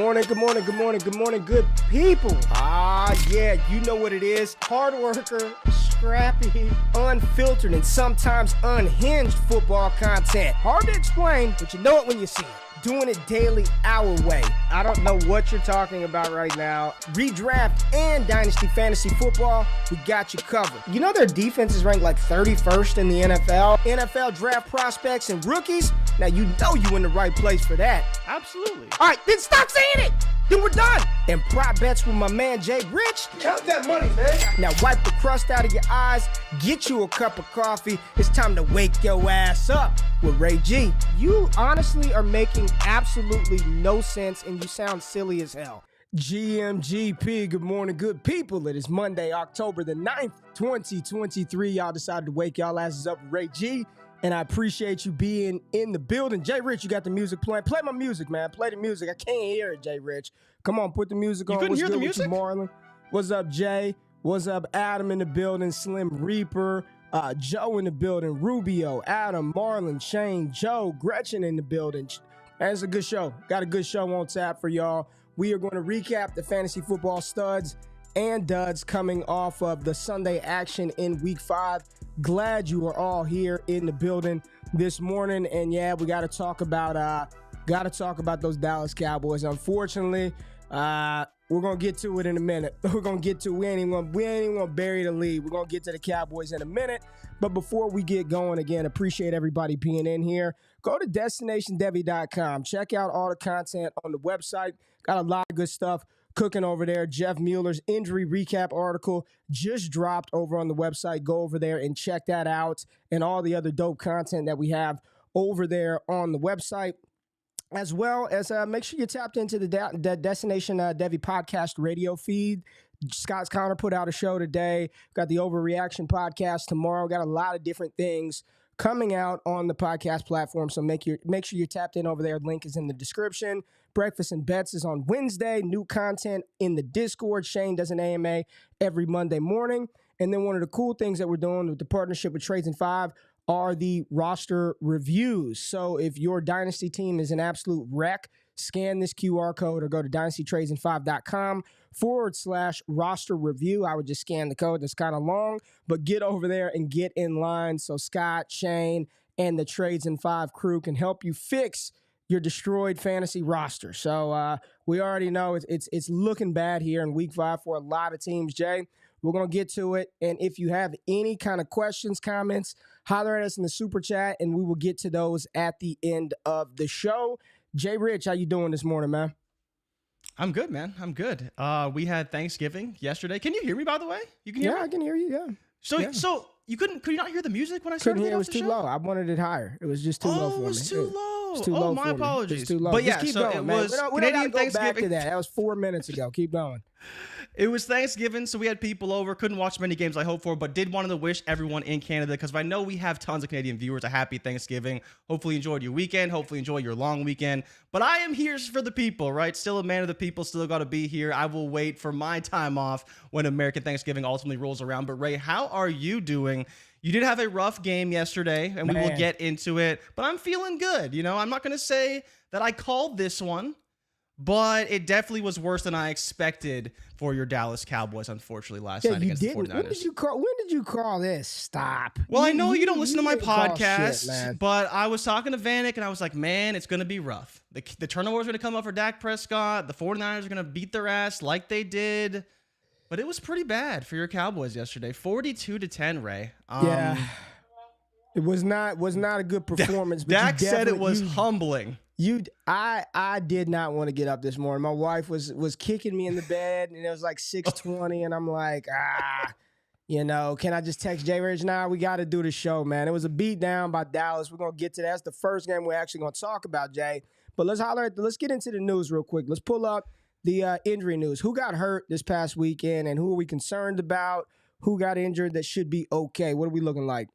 Good morning, good people. Yeah, you know what it is. Hard worker, scrappy, unfiltered, and sometimes unhinged football content. Hard to explain, but you know it when you see it. Doing it daily our way. I don't know what you're talking about right now. Redraft and Dynasty Fantasy Football, we got you covered. You know their defense is ranked like 31st in the NFL? NFL draft prospects and rookies? Now you know you in the right place for that. Absolutely. All right, then stop saying it. Then we're done. And prop bets with my man Jay Rich. Count that money, man. Now wipe the crust out of your eyes, get you a cup of coffee. It's time to wake your ass up with Ray G. You honestly are making absolutely no sense and you sound silly as hell. GMGP, good morning, good people. It is Monday, October the 9th, 2023. Y'all decided to wake y'all asses up with Ray G. And I appreciate you being in the building. Jay Rich, you got the music playing. Play my music, man. Play the music. I can't hear it, Jay Rich. Come on, put the music on. You couldn't hear the music? Marlon? What's up, Jay? What's up, Adam in the building? Slim Reaper. Joe in the building. Rubio, Adam, Marlon, Shane, Joe, Gretchen in the building. Man, it's a good show. Got a good show on tap for y'all. We are going to recap the fantasy football studs and duds coming off of the Sunday action in Week 5. Glad you are all here in the building this morning, and yeah, we got to talk about those Dallas Cowboys. Unfortunately, we're gonna get to it in a minute. We ain't even gonna bury the lead. We're gonna get to the Cowboys in a minute. But before we get going, again, appreciate everybody being in here. Go to destinationdevy.com. Check out all the content on the website. Got a lot of good stuff cooking over there. Jeff Mueller's injury recap article just dropped over on the website. Go over there and check that out, and all the other dope content that we have over there on the website, as well as make sure you tapped into the Destination Devy podcast radio feed. Scott's Connor put out a show today. Got the Overreaction podcast tomorrow. Got a lot of different things coming out on the podcast platform, so make sure you're tapped in over there. Link is in the description. Breakfast and Bets is on Wednesday. New content in the Discord. Shane does an AMA every Monday morning. And then one of the cool things that we're doing with the partnership with Trades and Five are the roster reviews. So if your Dynasty team is an absolute wreck, scan this QR code or go to dynastytradesand5.com/roster review. I would just scan the code. That's kind of long, but get over there and get in line so Scott, Shane, and the Trades and Five crew can help you fix your destroyed fantasy roster. So we already know it's looking bad here in Week 5 for a lot of teams, Jay. We're going to get to it. And if you have any kind of questions, comments, holler at us in the super chat, and we will get to those at the end of the show. Jay Rich, how you doing this morning, man? I'm good, man. I'm good. We had Thanksgiving yesterday. Can you hear me, by the way? You can hear me? Yeah, I can hear you, yeah. So could you not hear the music when I started? It was too low. I wanted it higher. It was just too low for me. It was too low. It's too low. My apologies. It's too low. But yeah, just keep so going, it man. was We don't Canadian gotta go back Thanksgiving. to that. That was 4 minutes ago. Keep going. It was Thanksgiving, so we had people over. Couldn't watch many games I hoped for, but did want to wish everyone in Canada, because I know we have tons of Canadian viewers, a happy Thanksgiving. Hopefully you enjoyed your weekend. Hopefully you enjoy your long weekend. But I am here for the people, right? Still a man of the people. Still got to be here. I will wait for my time off when American Thanksgiving ultimately rolls around. But Ray, how are you doing? You did have a rough game yesterday, and we will get into it. But I'm feeling good. You know, I'm not going to say that I called this one, but it definitely was worse than I expected for your Dallas Cowboys, unfortunately, last night against the 49ers. When did you call this? Stop. Well, I know you don't listen to my podcast, podcast, but I was talking to Vanek, and I was like, man, it's going to be rough. The turnovers are going to come up for Dak Prescott. The 49ers are going to beat their ass like they did. But it was pretty bad for your Cowboys yesterday. 42-10, Ray. Yeah. It was not a good performance. But Dak said it was humbling. I did not want to get up this morning. My wife was kicking me in the bed, and it was like 6:20, and I'm like, can I just text Jay Rich now? We got to do the show, man. It was a beat down by Dallas. We're gonna get to that. That's the first game we're actually gonna talk about, Jay. But let's get into the news real quick. Let's pull up the injury news. Who got hurt this past weekend, and who are we concerned about? Who got injured that should be okay? What are we looking like?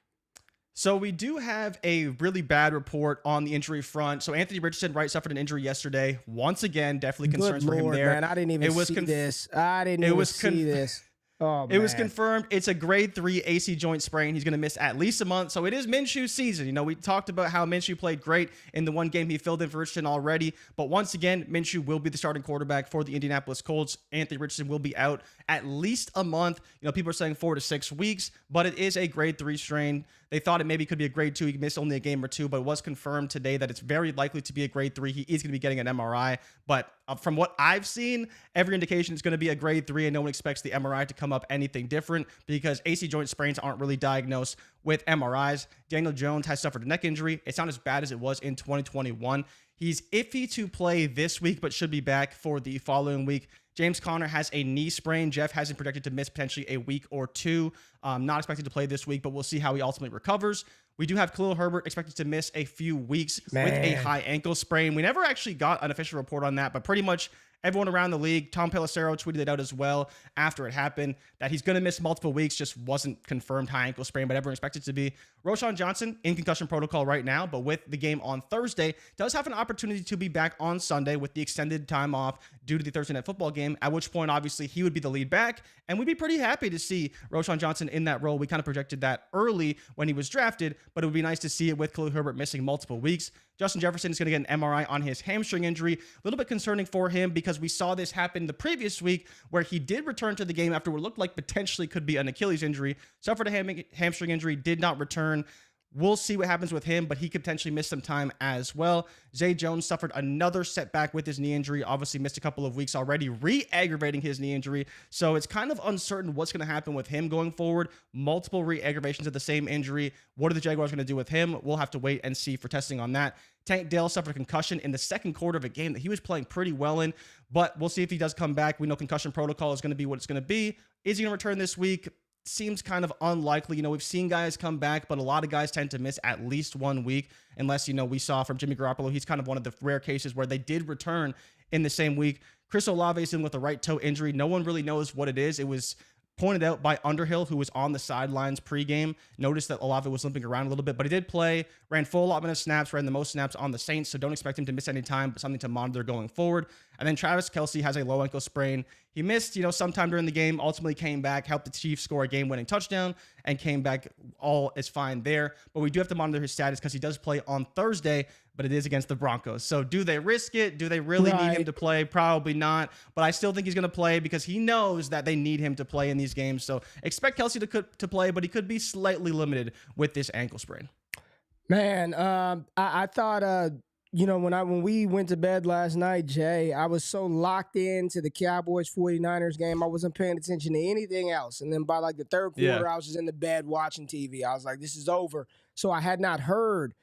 So we do have a really bad report on the injury front. So Anthony Richardson, right, suffered an injury yesterday. Once again, definitely concerns for him there. Man, I didn't even see this. I didn't even see this. Oh, It was man. confirmed. It's a grade 3 AC joint sprain. He's going to miss at least a month. So it is Minshew's season. You know, we talked about how Minshew played great in the one game he filled in for Richardson already. But once again, Minshew will be the starting quarterback for the Indianapolis Colts. Anthony Richardson will be out at least a month. You know, people are saying 4 to 6 weeks, but it is a grade 3 strain. They thought it maybe could be a grade 2. He missed only a game or two, but it was confirmed today that it's very likely to be a grade 3. He is going to be getting an MRI. But from what I've seen, every indication is going to be a grade 3, and no one expects the MRI to come up anything different because AC joint sprains aren't really diagnosed with MRIs. Daniel Jones has suffered a neck injury. It's not as bad as it was in 2021. He's iffy to play this week, but should be back for the following week. James Conner has a knee sprain. Jeff has him projected to miss potentially a week or two. Not expected to play this week, but we'll see how he ultimately recovers. We do have Khalil Herbert expected to miss a few weeks with a high ankle sprain. We never actually got an official report on that, but pretty much everyone around the league, Tom Pelissero tweeted it out as well after it happened, that he's going to miss multiple weeks, just wasn't confirmed high ankle sprain, but everyone expected to be. Roshan Johnson in concussion protocol right now, but with the game on Thursday, does have an opportunity to be back on Sunday with the extended time off due to the Thursday Night Football game, at which point, obviously, he would be the lead back, and we'd be pretty happy to see Roshan Johnson in that role. We kind of projected that early when he was drafted, but it would be nice to see it with Khalil Herbert missing multiple weeks. Justin Jefferson is going to get an MRI on his hamstring injury. A little bit concerning for him because we saw this happen the previous week where he did return to the game after what looked like potentially could be an Achilles injury, suffered a hamstring injury, did not return. We'll see what happens with him, but he could potentially miss some time as well. Zay Jones suffered another setback with his knee injury, obviously missed a couple of weeks already, re-aggravating his knee injury. So it's kind of uncertain what's going to happen with him going forward. Multiple re-aggravations of the same injury. What are the Jaguars going to do with him? We'll have to wait and see for testing on that. Tank Dell suffered a concussion in the second quarter of a game that he was playing pretty well in, but we'll see if he does come back. We know concussion protocol is going to be what it's going to be. Is he going to return this week? Seems kind of unlikely. You know, we've seen guys come back, but a lot of guys tend to miss at least 1 week, unless, you know, we saw from Jimmy Garoppolo, he's kind of one of the rare cases where they did return in the same week. Chris Olave is in with a right toe injury. No one really knows what it is. It was pointed out by Underhill, who was on the sidelines pregame. Noticed that Olave was limping around a little bit, but he did play, ran full allotment of snaps, ran the most snaps on the Saints, so don't expect him to miss any time, but something to monitor going forward. And then Travis Kelce has a low ankle sprain. He missed, you know, sometime during the game, ultimately came back, helped the Chiefs score a game-winning touchdown, and came back. All is fine there. But we do have to monitor his status because he does play on Thursday, but it is against the Broncos. So do they risk it? Do they really need him to play? Probably not. But I still think he's going to play because he knows that they need him to play in these games. So expect Kelce to play, but he could be slightly limited with this ankle sprain. Man, I thought, you know, when we went to bed last night, Jay, I was so locked into the Cowboys 49ers game, I wasn't paying attention to anything else. And then by like the third quarter, I was just in the bed watching TV. I was like, this is over. So I had not heard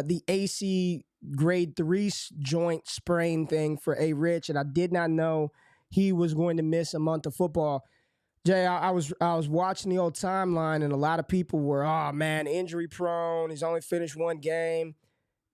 the AC grade 3 joint sprain thing for A. Rich, and I did not know he was going to miss a month of football. Jay, I was watching the old timeline, and a lot of people were, oh man, injury prone. He's only finished 1 game.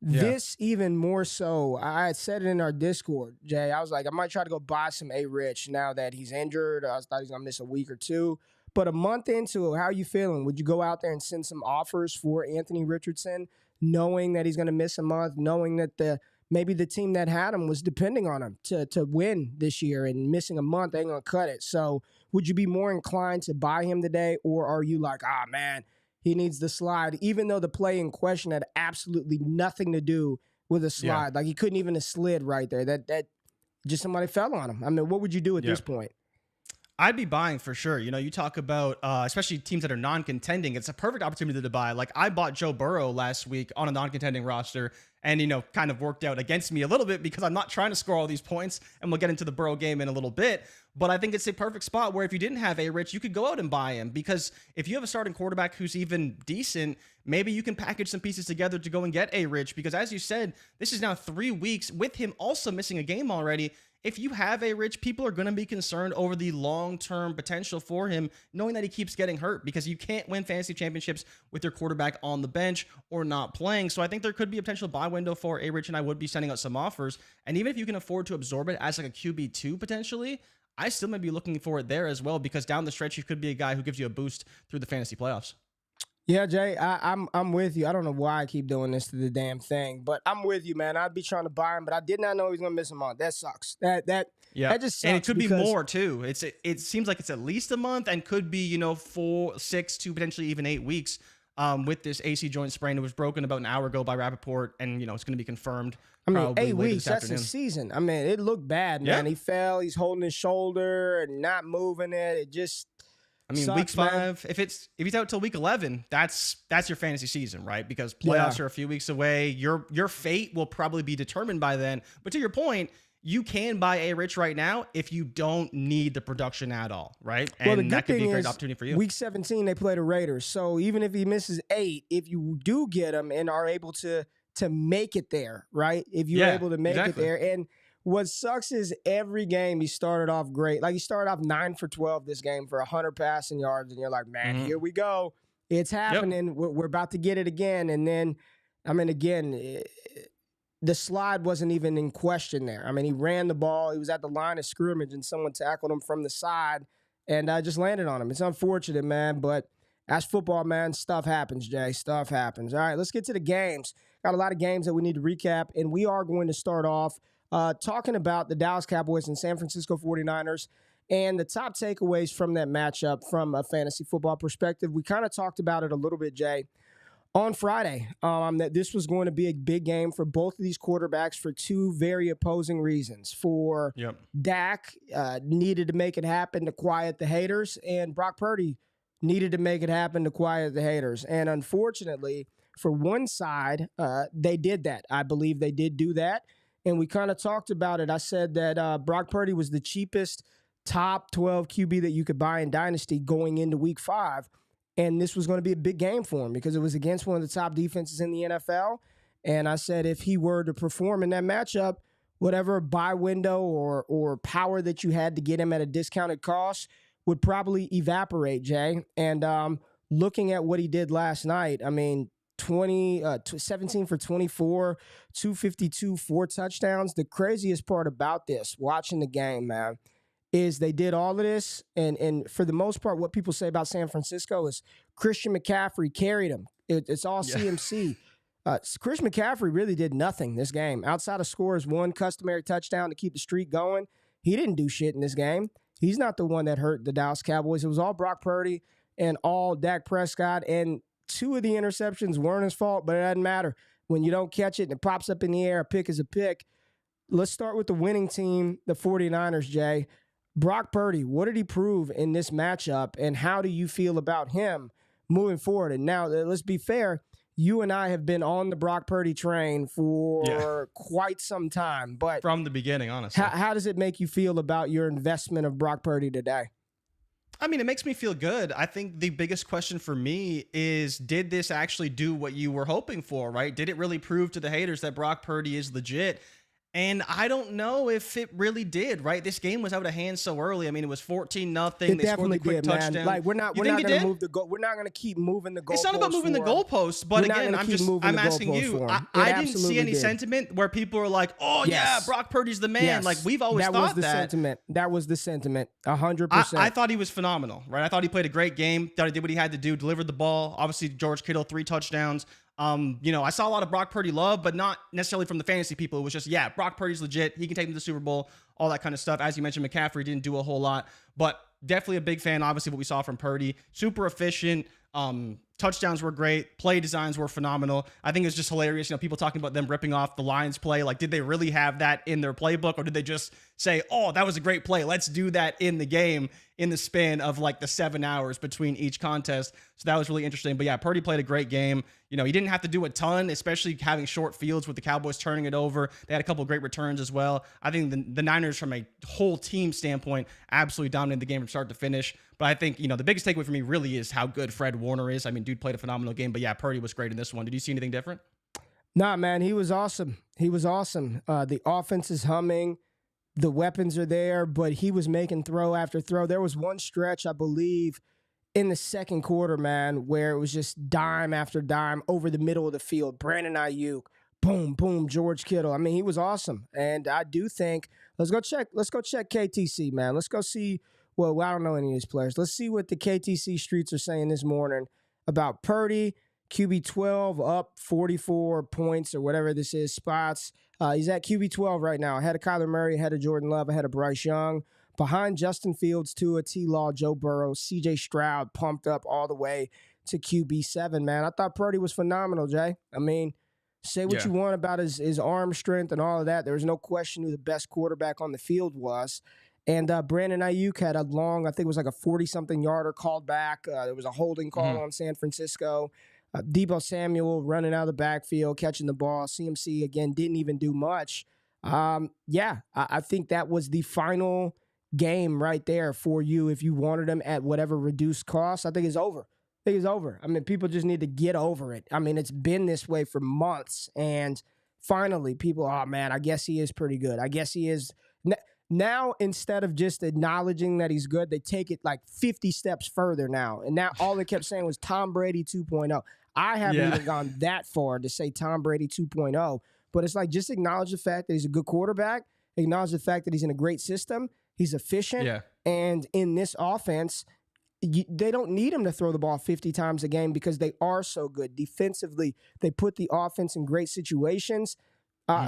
Yeah. This even more so. I had said it in our Discord, Jay. I was like, I might try to go buy some A-Rich now that he's injured. I thought he's going to miss a week or two. But a month into it, how are you feeling? Would you go out there and send some offers for Anthony Richardson, knowing that he's going to miss a month, knowing that maybe the team that had him was depending on him to win this year, and missing a month ain't going to cut it? So would you be more inclined to buy him today, or are you like, man, he needs the slide, even though the play in question had absolutely nothing to do with a slide? Yeah. Like, he couldn't even have slid right there. That just somebody fell on him. I mean, what would you do at this point? I'd be buying for sure. You know, you talk about, especially teams that are non-contending, it's a perfect opportunity to buy. Like, I bought Joe Burrow last week on a non-contending roster, and, you know, kind of worked out against me a little bit because I'm not trying to score all these points, and we'll get into the Burrow game in a little bit. But I think it's a perfect spot where if you didn't have A-Rich, you could go out and buy him, because if you have a starting quarterback who's even decent, maybe you can package some pieces together to go and get A-Rich, because as you said, this is now 3 weeks with him also missing a game already. If you have A-Rich, people are going to be concerned over the long-term potential for him, knowing that he keeps getting hurt, because you can't win fantasy championships with your quarterback on the bench or not playing. So I think there could be a potential buy window for A-Rich, and I would be sending out some offers. And even if you can afford to absorb it as like a QB2 potentially, I still may be looking for it there as well, because down the stretch, you could be a guy who gives you a boost through the fantasy playoffs. Yeah, Jay, I'm with you. I don't know why I keep doing this to the damn thing, but I'm with you, man. I'd be trying to buy him, but I did not know he was going to miss a month. That sucks. That Yeah, That just sucks and it could be because more too. It seems like it's at least a month and could be 4, 6 to potentially even 8 weeks. With this AC joint sprain, it was broken about an hour ago by Rappaport, and it's going to be confirmed. I mean, Probably 8 later weeks, this that's afternoon. his season. I mean, it looked bad, man. Yeah. He fell, he's holding his shoulder and not moving it. It just I mean, sucks, week man. 5, if he's out till week 11, that's your fantasy season, right? Because playoffs are a few weeks away. Your fate will probably be determined by then. But to your point, you can buy a Rich right now if you don't need the production at all, right? And Well, the good that could thing be a great is, opportunity for you. week 17, they play the Raiders. So even if he misses 8, if you do get him and are able to make it there, right? If you're able to make it there. And what sucks is every game he started off great. Like he started off 9 for 12 this game for 100 passing yards. And you're like, man, here we go. It's happening. Yep. We're about to get it again. And then, I mean, again, the slide wasn't even in question there. I mean, he ran the ball. He was at the line of scrimmage and someone tackled him from the side and just landed on him. It's unfortunate, man, but that's football, man. Stuff happens, Jay. Stuff happens. All right, let's get to the games. Got a lot of games that we need to recap, and we are going to start off talking about the Dallas Cowboys and San Francisco 49ers and the top takeaways from that matchup from a fantasy football perspective. We kind of talked about it a little bit, Jay, on Friday, that this was going to be a big game for both of these quarterbacks for 2 very opposing reasons. For Dak, needed to make it happen to quiet the haters, and Brock Purdy needed to make it happen to quiet the haters. And unfortunately, for one side, they did that. I believe they did do that. And we kind of talked about it. I said that Brock Purdy was the cheapest top 12 QB that you could buy in Dynasty going into week 5. And this was going to be a big game for him because it was against one of the top defenses in the NFL. And I said if he were to perform in that matchup, whatever buy window or power that you had to get him at a discounted cost would probably evaporate, Jay. And looking at what he did last night, I mean, 17 for 24, 252, 4 touchdowns. The craziest part about this, watching the game, man, is they did all of this, and for the most part, what people say about San Francisco is Christian McCaffrey carried him. It's all CMC. Christian McCaffrey really did nothing this game. Outside of scores, 1 customary touchdown to keep the streak going. He didn't do shit in this game. He's not the one that hurt the Dallas Cowboys. It was all Brock Purdy and all Dak Prescott, and 2 of the interceptions weren't his fault, but it doesn't matter. When you don't catch it and it pops up in the air, a pick is a pick. Let's start with the winning team, the 49ers, Jay. Brock Purdy, what did he prove in this matchup, and how do you feel about him moving forward? And now, let's be fair, you and I have been on the Brock Purdy train for quite some time. But from the beginning, honestly. How does it make you feel about your investment of Brock Purdy today? I mean, it makes me feel good. I think the biggest question for me is, did this actually do what you were hoping for, right? Did it really prove to the haters that Brock Purdy is legit? And I don't know if it really did, right? This game was out of hand so early. I mean, it was 14-0. They definitely scored the quick touchdown. Man. Like we're not going to move the goal. We're not going to keep moving the goalposts. It's not about moving the goalposts, but again, I'm asking you. I didn't see any sentiment where people are like, "Oh yeah, Brock Purdy's the man." Yes. Like we've always thought that. Was the sentiment. That was the sentiment. 100%. I thought he was phenomenal, right? I thought he played a great game. Thought he did what he had to do, delivered the ball. Obviously, George Kittle, 3 touchdowns. I saw a lot of Brock Purdy love, but not necessarily from the fantasy people. It was just, Brock Purdy's legit. He can take him to the Super Bowl, all that kind of stuff. As you mentioned, McCaffrey didn't do a whole lot, but definitely a big fan. Obviously, what we saw from Purdy, super efficient. Touchdowns were great. Play designs were phenomenal. I think it was just hilarious. People talking about them ripping off the Lions play. Like, did they really have that in their playbook, or did they just say, "Oh, that was a great play. Let's do that in the game," in the span of like the 7 hours between each contest? So that was really interesting. But Purdy played a great game. He didn't have to do a ton, especially having short fields with the Cowboys turning it over. They had a couple of great returns as well. I think the Niners, from a whole team standpoint, absolutely dominated the game from start to finish. But I think, the biggest takeaway for me really is how good Fred Warner is. I mean, dude played a phenomenal game, but Purdy was great in this one. Did you see anything different? Nah, man, he was awesome. He was awesome. The offense is humming. The weapons are there, but he was making throw after throw. There was one stretch, I believe, in the second quarter, man, where it was just dime after dime over the middle of the field. Brandon Ayuk, boom, boom, George Kittle. I mean, he was awesome. And I do think, let's go check KTC, man. Let's go see, well, I don't know any of these players. Let's see what the KTC streets are saying this morning about Purdy. QB 12 up 44 points or whatever this is, spots. He's at QB 12 right now, ahead of Kyler Murray, ahead of Jordan Love, ahead of Bryce Young, behind Justin Fields, Tua, T-Law, Joe Burrow, C.J. Stroud, pumped up all the way to QB 7, man. I thought Purdy was phenomenal, Jay. I mean, say what you want about his arm strength and all of that. There was no question who the best quarterback on the field was. And Brandon Ayuk had a long, I think it was like a 40-something yarder called back. There was a holding call on San Francisco. Deebo Samuel running out of the backfield, catching the ball. CMC, again, didn't even do much. I think that was the final game right there for you. If you wanted them at whatever reduced cost, I think it's over. I mean, people just need to get over it. I mean, it's been this way for months. And finally, people, oh, man, I guess he is pretty good. I guess he is. Now, instead of just acknowledging that he's good, they take it like 50 steps further now. And now all they kept saying was Tom Brady 2.0. I haven't even gone that far to say Tom Brady 2.0. But it's like, just acknowledge the fact that he's a good quarterback. Acknowledge the fact that he's in a great system. He's efficient. Yeah. And in this offense, they don't need him to throw the ball 50 times a game because they are so good. Defensively, they put the offense in great situations.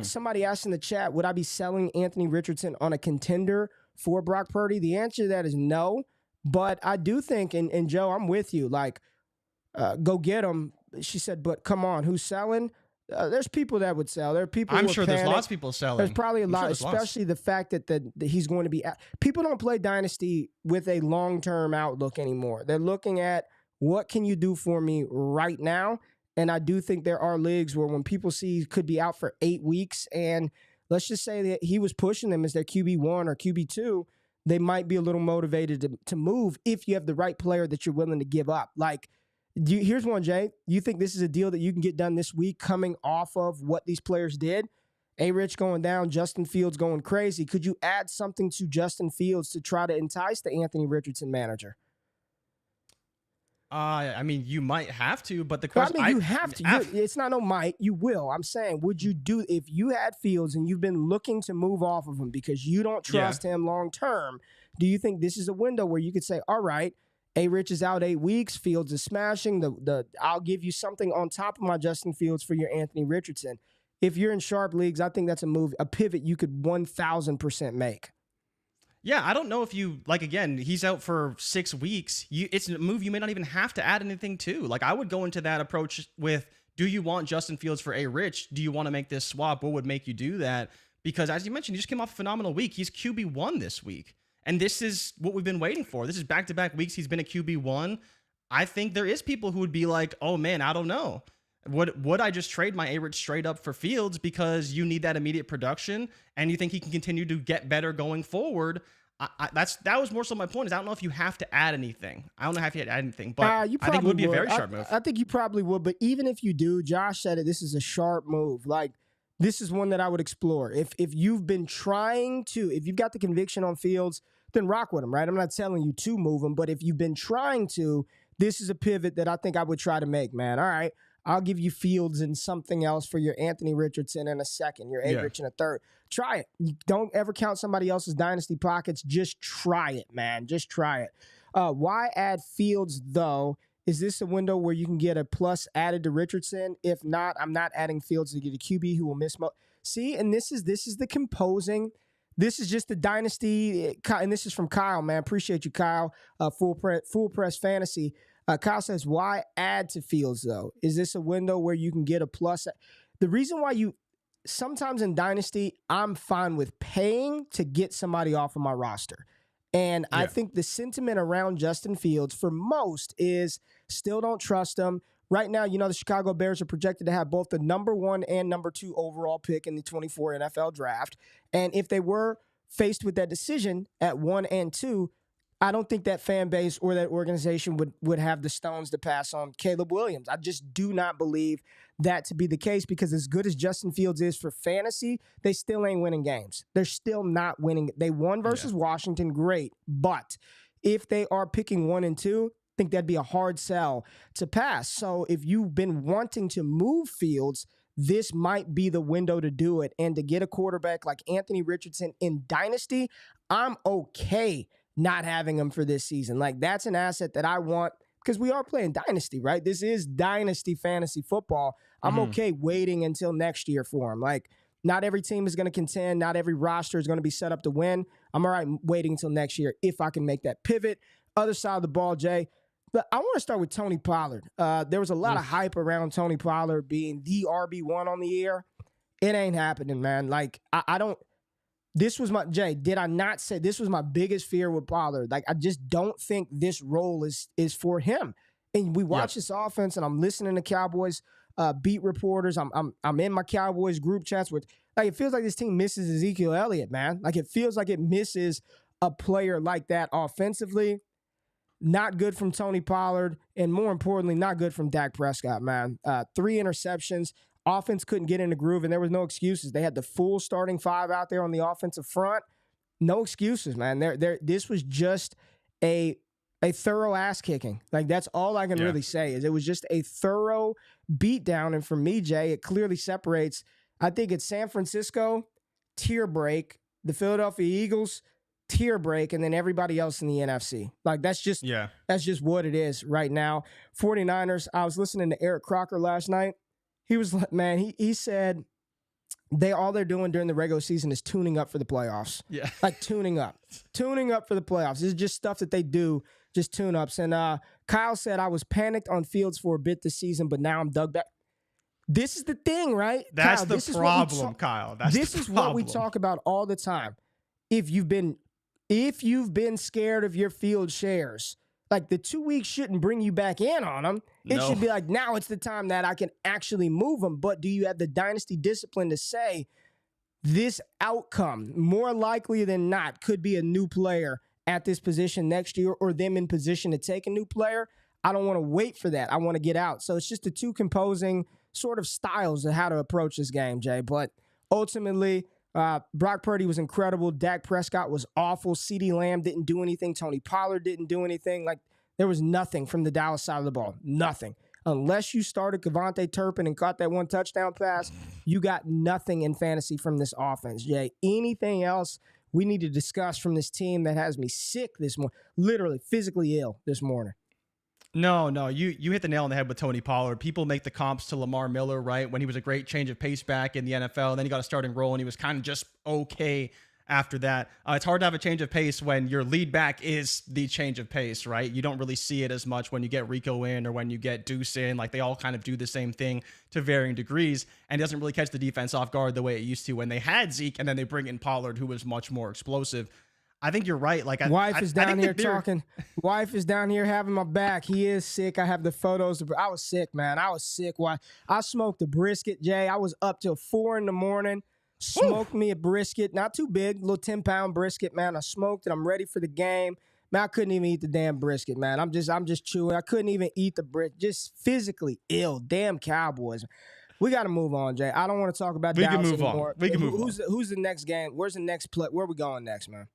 Somebody asked in the chat, would I be selling Anthony Richardson on a contender for Brock Purdy? The answer to that is no. But I do think, and Joe, I'm with you, like, go get him. She said, but come on, who's selling? There's people that would sell. There are people. I'm sure there's lots of people selling. There's probably a lot, especially the fact that he's going to be. People don't play Dynasty with a long-term outlook anymore. They're looking at what can you do for me right now. And I do think there are leagues where when people see he could be out for 8 weeks, and let's just say that he was pushing them as their QB1 or QB2, they might be a little motivated to move if you have the right player that you're willing to give up. Like, here's one, Jay. You think this is a deal that you can get done this week coming off of what these players did? A-Rich going down, Justin Fields going crazy. Could you add something to Justin Fields to try to entice the Anthony Richardson manager? I mean, you might have to, but the question... I mean, you have to. It's not no might. You will. I'm saying, would you do... If you had Fields and you've been looking to move off of him because you don't trust him long-term, do you think this is a window where you could say, all right, A-Rich is out 8 weeks, Fields is smashing, I'll give you something on top of my Justin Fields for your Anthony Richardson. If you're in sharp leagues, I think that's a pivot you could 1,000% make. Yeah, I don't know if you, like, again, he's out for 6 weeks. It's a move you may not even have to add anything to. Like, I would go into that approach with, do you want Justin Fields for A-Rich? Do you want to make this swap? What would make you do that? Because, as you mentioned, he just came off a phenomenal week. He's QB1 this week. And this is what we've been waiting for. This is back-to-back weeks he's been a QB1. I think there is people who would be like, oh, man, I don't know. Would I just trade my A-Rich straight up for Fields because you need that immediate production and you think he can continue to get better going forward? That was more so my point. Is I don't know if you have to add anything. I don't know if you had to add anything, but I think it would be a very sharp move. I think you probably would, but even if you do, Josh said it, this is a sharp move. Like, this is one that I would explore. If you've been trying to, if you've got the conviction on Fields, then rock with him, right? I'm not telling you to move him, but if you've been trying to, this is a pivot that I think I would try to make, man. All right. I'll give you Fields and something else for your Anthony Richardson in a second, your A-Rich in a third. Try it. You don't ever count somebody else's dynasty pockets. Just try it, man. Just try it. Why add Fields, though? Is this a window where you can get a plus added to Richardson? If not, I'm not adding Fields to get a QB who will miss most. See, and this is the composing. This is just the dynasty, and this is from Kyle, man. Appreciate you, Kyle. Full press fantasy. Kyle says, why add to Fields, though? Is this a window where you can get a plus? The reason why sometimes in Dynasty, I'm fine with paying to get somebody off of my roster. And I think the sentiment around Justin Fields for most is still don't trust him. Right now, the Chicago Bears are projected to have both the number 1 and number 2 overall pick in the 24 NFL draft. And if they were faced with that decision at 1 and 2, I don't think that fan base or that organization would have the stones to pass on Caleb Williams. I just do not believe that to be the case because as good as Justin Fields is for fantasy, they still ain't winning games. They're still not winning. They won versus Washington, great. But if they are picking 1 and 2, I think that'd be a hard sell to pass. So if you've been wanting to move Fields, this might be the window to do it. And to get a quarterback like Anthony Richardson in Dynasty, I'm okay not having him for this season. Like, that's an asset that I want because we are playing Dynasty, right? This is Dynasty fantasy football. I'm okay waiting until next year for him. Like, Not every team is going to contend. Not every roster is going to be set up to win. I'm all right waiting until next year if I can make that pivot. Other side of the ball, Jay. But I want to start with Tony Pollard. There was a lot of hype around Tony Pollard being the RB1 on the year. It ain't happening, man. Like, I don't. This was my, Jay, did I not say this was my biggest fear with Pollard? Like, I just don't think this role is for him. And we watch this offense, and I'm listening to Cowboys beat reporters. I'm in my Cowboys group chats with, like, it feels like this team misses Ezekiel Elliott, man. Like, it feels like it misses a player like that offensively. Not good from Tony Pollard, and more importantly, not good from Dak Prescott, man. 3 interceptions. Offense couldn't get in the groove, and there was no excuses. They had the full starting 5 out there on the offensive front. No excuses, man. This was just a thorough ass kicking. Like, that's all I can really say is it was just a thorough beatdown. And for me, Jay, it clearly separates. I think it's San Francisco, tier break, the Philadelphia Eagles, tier break, and then everybody else in the NFC. Like, that's just what it is right now. 49ers, I was listening to Eric Crocker last night. He was like, man, he said all they're doing during the regular season is tuning up for the playoffs. Yeah. Like, tuning up for the playoffs. This is just stuff that they do, just tune-ups. And Kyle said, I was panicked on Fields for a bit this season, but now I'm dug back. This is the thing, right? That's Kyle, the problem, Kyle. This is what we talk about all the time. If you've been scared of your field shares, like, the 2 weeks shouldn't bring you back in on them. It should be like, now it's the time that I can actually move them. But do you have the dynasty discipline to say this outcome, more likely than not, could be a new player at this position next year, or them in position to take a new player? I don't want to wait for that. I want to get out. So it's just the two composing sort of styles of how to approach this game, Jay. But ultimately, Brock Purdy was incredible. Dak Prescott was awful. CeeDee Lamb didn't do anything. Tony Pollard didn't do anything. Like, there was nothing from the Dallas side of the ball. Nothing. Unless you started Kevontae Turpin and caught that one touchdown pass, you got nothing in fantasy from this offense, Jay. Anything else we need to discuss from this team that has me sick this morning, literally physically ill this morning? No, you hit the nail on the head with Tony Pollard. People make the comps to Lamar Miller, right? When he was a great change of pace back in the NFL, then he got a starting role and he was kind of just okay after that. It's hard to have a change of pace when your lead back is the change of pace, right? You don't really see it as much when you get Rico in or when you get Deuce in. Like, they all kind of do the same thing to varying degrees, and it doesn't really catch the defense off guard the way it used to when they had Zeke, and then they bring in Pollard, who was much more explosive. I think you're right. Like, Wife is down here talking. Wife is down here having my back. He is sick. I have the photos. I was sick, man. I was sick. Why? I smoked a brisket, Jay. I was up till 4 a.m. Smoked me a brisket. Not too big. Little 10-pound brisket, man. I smoked it. I'm ready for the game. Man, I couldn't even eat the damn brisket, man. I'm just chewing. I couldn't even eat the brisket. Just physically ill. Damn Cowboys. We got to move on, Jay. I don't want to talk about Dallas anymore. We can move on. Who's the next game? Where's the next play? Where are we going next, man?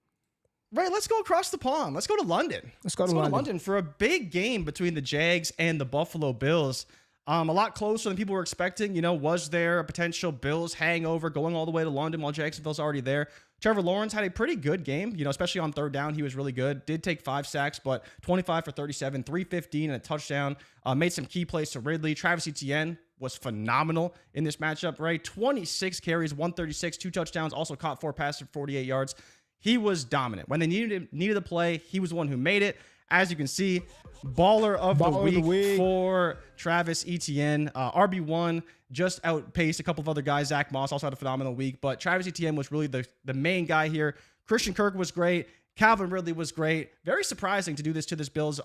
Right, let's go across the pond. Let's go to London. Let's go to London for a big game between the Jags and the Buffalo Bills. A lot closer than people were expecting. You know, was there a potential Bills hangover going all the way to London while Jacksonville's already there? Trevor Lawrence had a pretty good game, you know, especially on third down. He was really good. Did take 5 sacks, but 25 for 37, 315 and a touchdown. Made some key plays to Ridley. Travis Etienne was phenomenal in this matchup, right? 26 carries, 136, 2 touchdowns. Also caught 4 passes for 48 yards. He was dominant. When they needed a play, he was the one who made it. As you can see, baller of the week for Travis Etienne. RB1 just outpaced a couple of other guys. Zach Moss also had a phenomenal week, but Travis Etienne was really the main guy here. Christian Kirk was great. Calvin Ridley was great. Very surprising to do this to this Bills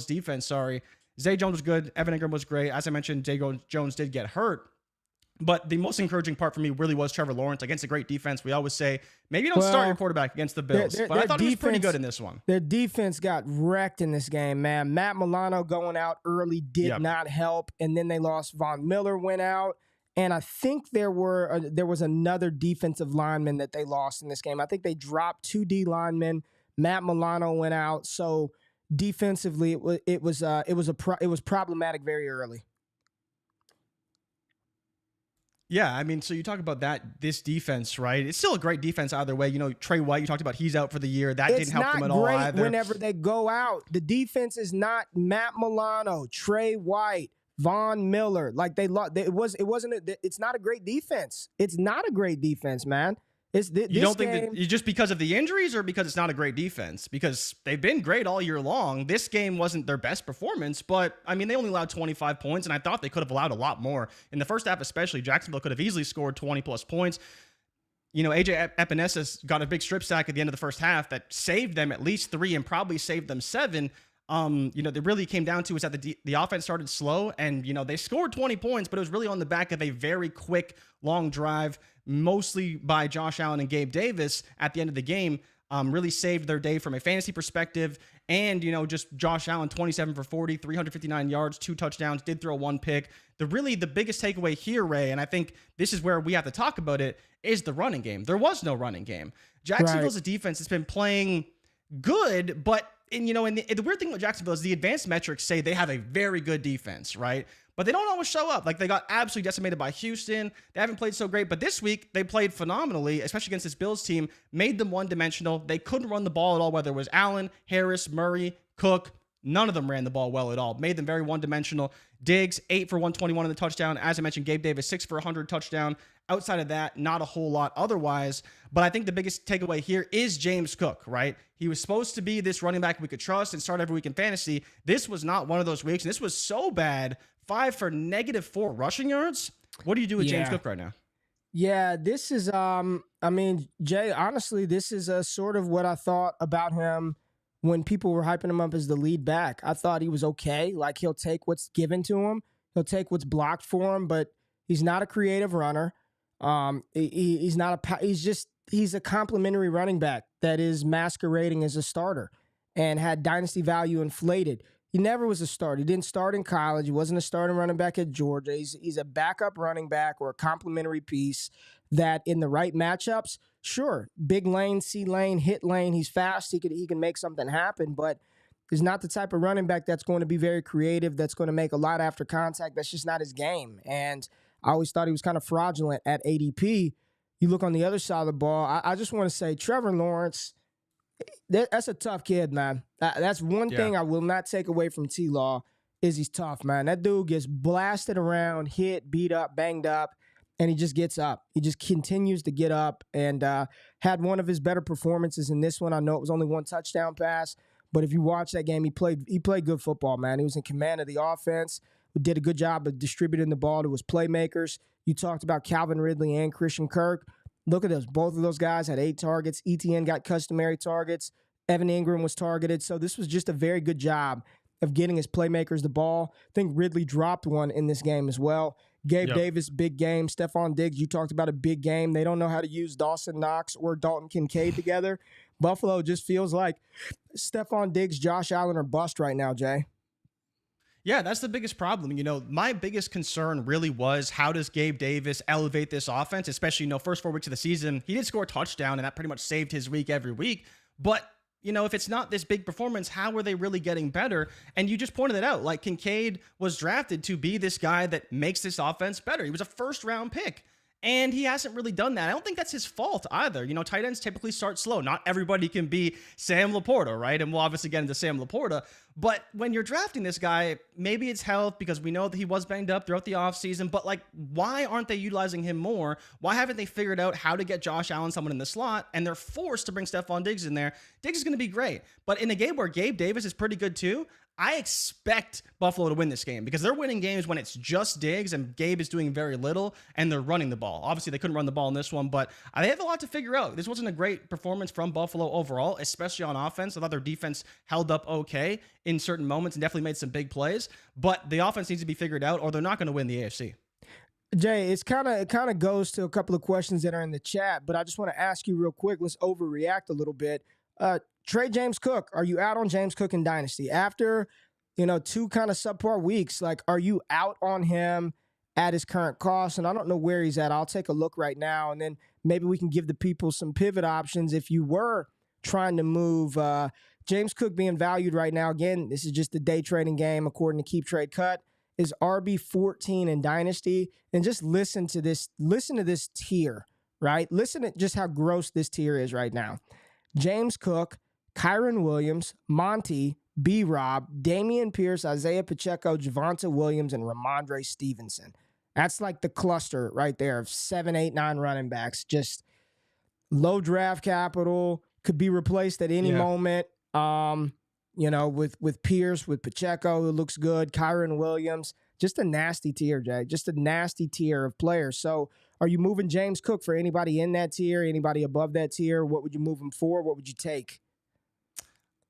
defense. Zay Jones was good. Evan Ingram was great. As I mentioned, Zay Jones did get hurt. But the most encouraging part for me really was Trevor Lawrence against a great defense. We always say, maybe you don't start your quarterback against the Bills. But I thought he was pretty good in this one. Their defense got wrecked in this game, man. Matt Milano going out early did not help. And then they lost. Von Miller went out. And I think there was another defensive lineman that they lost in this game. I think they dropped 2 D linemen. Matt Milano went out. So defensively, it was problematic very early. Yeah, I mean, so you talk about this defense, right? It's still a great defense either way. You know, Trey White, you talked about he's out for the year. That didn't help them at all either. Whenever they go out, the defense is not Matt Milano, Trey White, Von Miller. Like they lost. It's not a great defense. It's not a great defense, man. You don't think that just because of the injuries or because it's not a great defense? Because they've been great all year long. This game wasn't their best performance, but I mean, they only allowed 25 points, and I thought they could have allowed a lot more. In the first half especially, Jacksonville could have easily scored 20-plus points. You know, AJ Epinesa got a big strip sack at the end of the first half that saved them at least 3 and probably saved them 7. You know, they really came down to is that the offense started slow, and, you know, they scored 20 points, but it was really on the back of a very quick, long drive, mostly by Josh Allen and Gabe Davis at the end of the game. Really saved their day from a fantasy perspective. And, you know, just Josh Allen, 27 for 40, 359 yards, 2 touchdowns, did throw 1 pick. The biggest takeaway here, Ray, and I think this is where we have to talk about it, is the running game. There was no running game. Jacksonville's a defense that's been playing good, but and the weird thing with Jacksonville is the advanced metrics say they have a very good defense, right? But they don't always show up. Like, they got absolutely decimated by Houston. They haven't played so great, but this week they played phenomenally, especially against this Bills team, made them one-dimensional. They couldn't run the ball at all, whether it was Allen, Harris, Murray, Cook. None of them ran the ball well at all. Made them very one-dimensional. Diggs, 8 for 121 in the touchdown. As I mentioned, Gabe Davis, 6 for 100 touchdown. Outside of that, not a whole lot otherwise. But I think the biggest takeaway here is James Cook, right? He was supposed to be this running back we could trust and start every week in fantasy. This was not one of those weeks, and this was so bad. 5 for -4 rushing yards. What do you do with James Cook right now? Yeah, this is, Jay, honestly, this is sort of what I thought about him when people were hyping him up as the lead back. I thought he was okay. Like, he'll take what's given to him. He'll take what's blocked for him, but he's not a creative runner. He's a complimentary running back that is masquerading as a starter and had dynasty value inflated. He never was a starter. He didn't start in college. He wasn't a starting running back at Georgia. He's a backup running back or a complimentary piece that in the right matchups, sure, big lane, C lane, hit lane, he's fast. He can make something happen, but he's not the type of running back that's going to be very creative, that's going to make a lot after contact. That's just not his game. And I always thought he was kind of fraudulent at ADP. You look on the other side of the ball, I just want to say Trevor Lawrence, that's a tough kid, man. That's one thing I will not take away from T-Law is he's tough, man. That dude gets blasted around, hit, beat up, banged up, and he just gets up. He just continues to get up and had one of his better performances in this one. I know it was only 1 touchdown pass, but if you watch that game, he played good football, man. He was in command of the offense. Did a good job of distributing the ball to his playmakers. You talked about Calvin Ridley and Christian Kirk. Look at those. Both of those guys had 8 targets. ETN got customary targets. Evan Ingram was targeted. So this was just a very good job of getting his playmakers the ball. I think Ridley dropped one in this game as well. Gabe Davis, big game. Stephon Diggs, you talked about a big game. They don't know how to use Dawson Knox or Dalton Kincaid together. Buffalo just feels like Stephon Diggs, Josh Allen are bust right now, Jay. Yeah, that's the biggest problem. You know, my biggest concern really was how does Gabe Davis elevate this offense, especially, first 4 weeks of the season. He did score a touchdown, and that pretty much saved his week every week. But, if it's not this big performance, how are they really getting better? And you just pointed it out. Like, Kincaid was drafted to be this guy that makes this offense better. He was a first-round pick. And he hasn't really done that. I don't think that's his fault either. Tight ends typically start slow. Not everybody can be Sam Laporta, right? And we'll obviously get into Sam Laporta. But when you're drafting this guy, maybe it's health because we know that he was banged up throughout the offseason. But, why aren't they utilizing him more? Why haven't they figured out how to get Josh Allen someone in the slot? And they're forced to bring Stephon Diggs in there. Diggs is going to be great. But in a game where Gabe Davis is pretty good too, I expect Buffalo to win this game because they're winning games when it's just Diggs and Gabe is doing very little and they're running the ball. Obviously, they couldn't run the ball in this one, but they have a lot to figure out. This wasn't a great performance from Buffalo overall, especially on offense. I thought their defense held up okay in certain moments and definitely made some big plays, but the offense needs to be figured out or they're not going to win the AFC. Jay, it kind of goes to a couple of questions that are in the chat, but I just want to ask you real quick. Let's overreact a little bit. Trade James Cook. Are you out on James Cook in Dynasty? After, 2 kind of subpar weeks, are you out on him at his current cost? And I don't know where he's at. I'll take a look right now, and then maybe we can give the people some pivot options if you were trying to move. James Cook being valued right now, again, this is just a day trading game according to Keep Trade Cut, is RB14 in Dynasty. And just listen to this tier, right? Listen to just how gross this tier is right now. James Cook, Kyron Williams, Monty, B-Rob, Damian Pierce, Isaiah Pacheco, Javonte Williams, and Ramondre Stevenson. That's like the cluster right there of 7, 8, 9 running backs. Just low draft capital, could be replaced at any moment. With Pierce, with Pacheco, who looks good, Kyron Williams. Just a nasty tier, Jay. Just a nasty tier of players. So are you moving James Cook for anybody in that tier, anybody above that tier? What would you move him for? What would you take?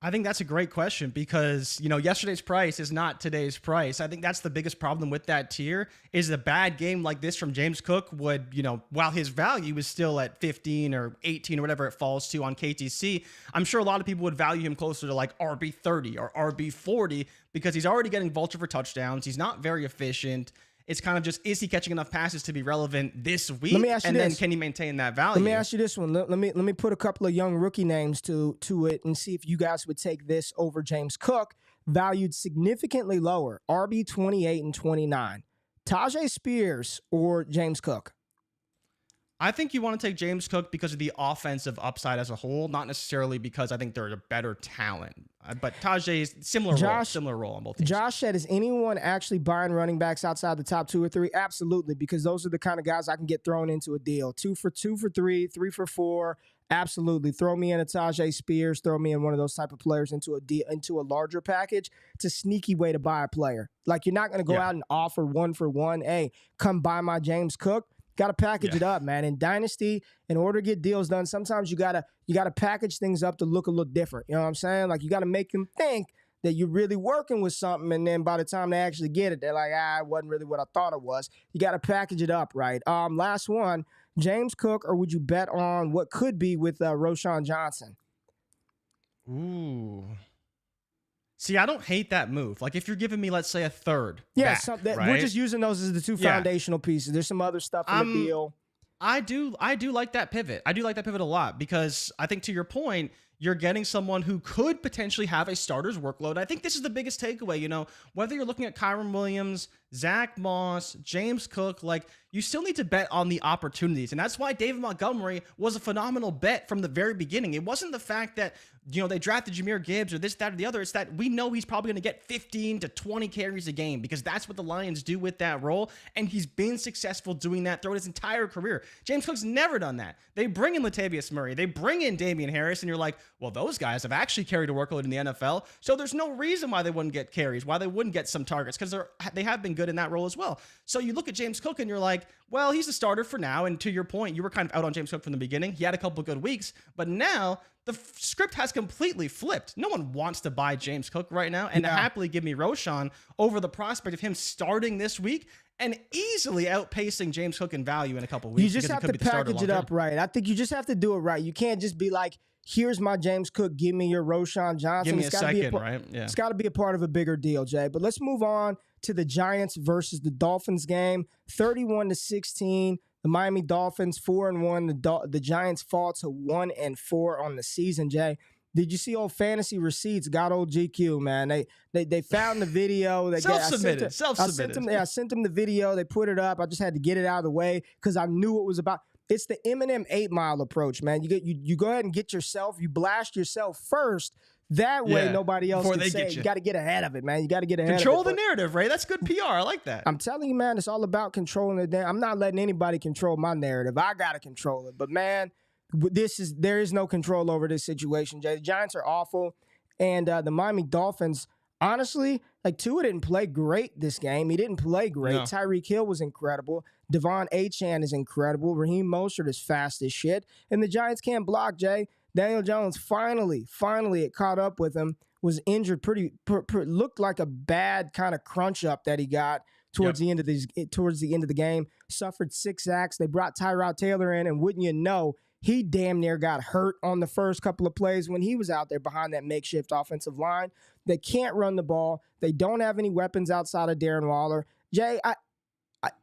I think that's a great question because, yesterday's price is not today's price. I think that's the biggest problem with that tier is a bad game like this from James Cook would, while his value is still at 15 or 18 or whatever it falls to on KTC, I'm sure a lot of people would value him closer to like RB30 or RB40 because he's already getting vulture for touchdowns. He's not very efficient. It's kind of just, is he catching enough passes to be relevant this week? Let me ask you this. Then can he maintain that value? Let me ask you this one. Let me put a couple of young rookie names to it and see if you guys would take this over James Cook, valued significantly lower, RB 28 and 29. Tajay Spears or James Cook? I think you want to take James Cook because of the offensive upside as a whole, not necessarily because I think they're a better talent. But Tajay is similar role on both teams. Josh said, is anyone actually buying running backs outside the top 2 or 3? Absolutely, because those are the kind of guys I can get thrown into a deal. 2 for 3, 3 for 4. Absolutely. Throw me in a Tajay Spears, throw me in one of those type of players into a larger package. It's a sneaky way to buy a player. Like, you're not going to go out and offer 1 for 1. Hey, come buy my James Cook. Got to package it up, man. In Dynasty, in order to get deals done, sometimes you gotta package things up to look a little different. You know what I'm saying? Like, you got to make them think that you're really working with something, and then by the time they actually get it, they're like, it wasn't really what I thought it was. You got to package it up right. Last one, James Cook, or would you bet on what could be with Roschon Johnson? Ooh. See, I don't hate that move. Like, if you're giving me, let's say, a third. Yeah, right? We're just using those as the 2 foundational pieces. There's some other stuff in the deal. I do like that pivot. I do like that pivot a lot because I think, to your point, you're getting someone who could potentially have a starter's workload. I think this is the biggest takeaway, whether you're looking at Kyron Williams, Zach Moss, James Cook, like, you still need to bet on the opportunities. And that's why David Montgomery was a phenomenal bet from the very beginning. It wasn't the fact that, they drafted Jahmyr Gibbs or this, that, or the other. It's that we know he's probably going to get 15 to 20 carries a game because that's what the Lions do with that role. And he's been successful doing that throughout his entire career. James Cook's never done that. They bring in Latavius Murray. They bring in Damian Harris. And you're like, well, those guys have actually carried a workload in the NFL. So there's no reason why they wouldn't get carries, why they wouldn't get some targets, because they have been good in that role as well. So you look at James Cook and you're like, well, he's the starter for now. And to your point, you were kind of out on James Cook from the beginning. He had a couple of good weeks, but now the script has completely flipped. No one wants to buy James Cook right now and to happily give me Roschon over the prospect of him starting this week and easily outpacing James Cook in value in a couple of weeks. You just have to package it up right. I think you just have to do it right. You can't just be like, here's my James Cook, give me your Roschon Johnson. Give me a second, right? Yeah. It's got to be a part of a bigger deal, Jay. But let's move on to the Giants versus the Dolphins game. 31-16. The Miami Dolphins 4-1. The Giants fall to 1-4 on the season, Jay. Did you see old fantasy receipts? Got old GQ, man. They found the video. Self-submitted. I sent them the video. They put it up. I just had to get it out of the way because I knew it was about. It's the Eminem 8 Mile approach, man. You go ahead and get yourself. You blast yourself first. That way, nobody else can say it. You got to get ahead of it, man. You got to get ahead of it. Control the narrative, Ray. That's good PR. I like that. I'm telling you, man, it's all about controlling it. I'm not letting anybody control my narrative. I got to control it. But, man, there is no control over this situation, Jay. The Giants are awful. And the Miami Dolphins, honestly, like, Tua didn't play great this game. He didn't play great. No. Tyreek Hill was incredible. Devon Achane is incredible. Raheem Mostert is fast as shit. And the Giants can't block, Jay. Daniel Jones finally it caught up with him, was injured looked like a bad kind of crunch up that he got towards the end of the game, suffered 6 sacks. They brought Tyrod Taylor in, and wouldn't you know, he damn near got hurt on the first couple of plays when he was out there behind that makeshift offensive line. They can't run the ball. They don't have any weapons outside of Darren Waller. Jay,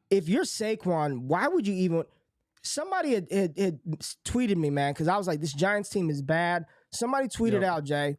if you're Saquon, why would you even... Somebody had tweeted me, man, because I was like, this Giants team is bad. Somebody tweeted out, Jay,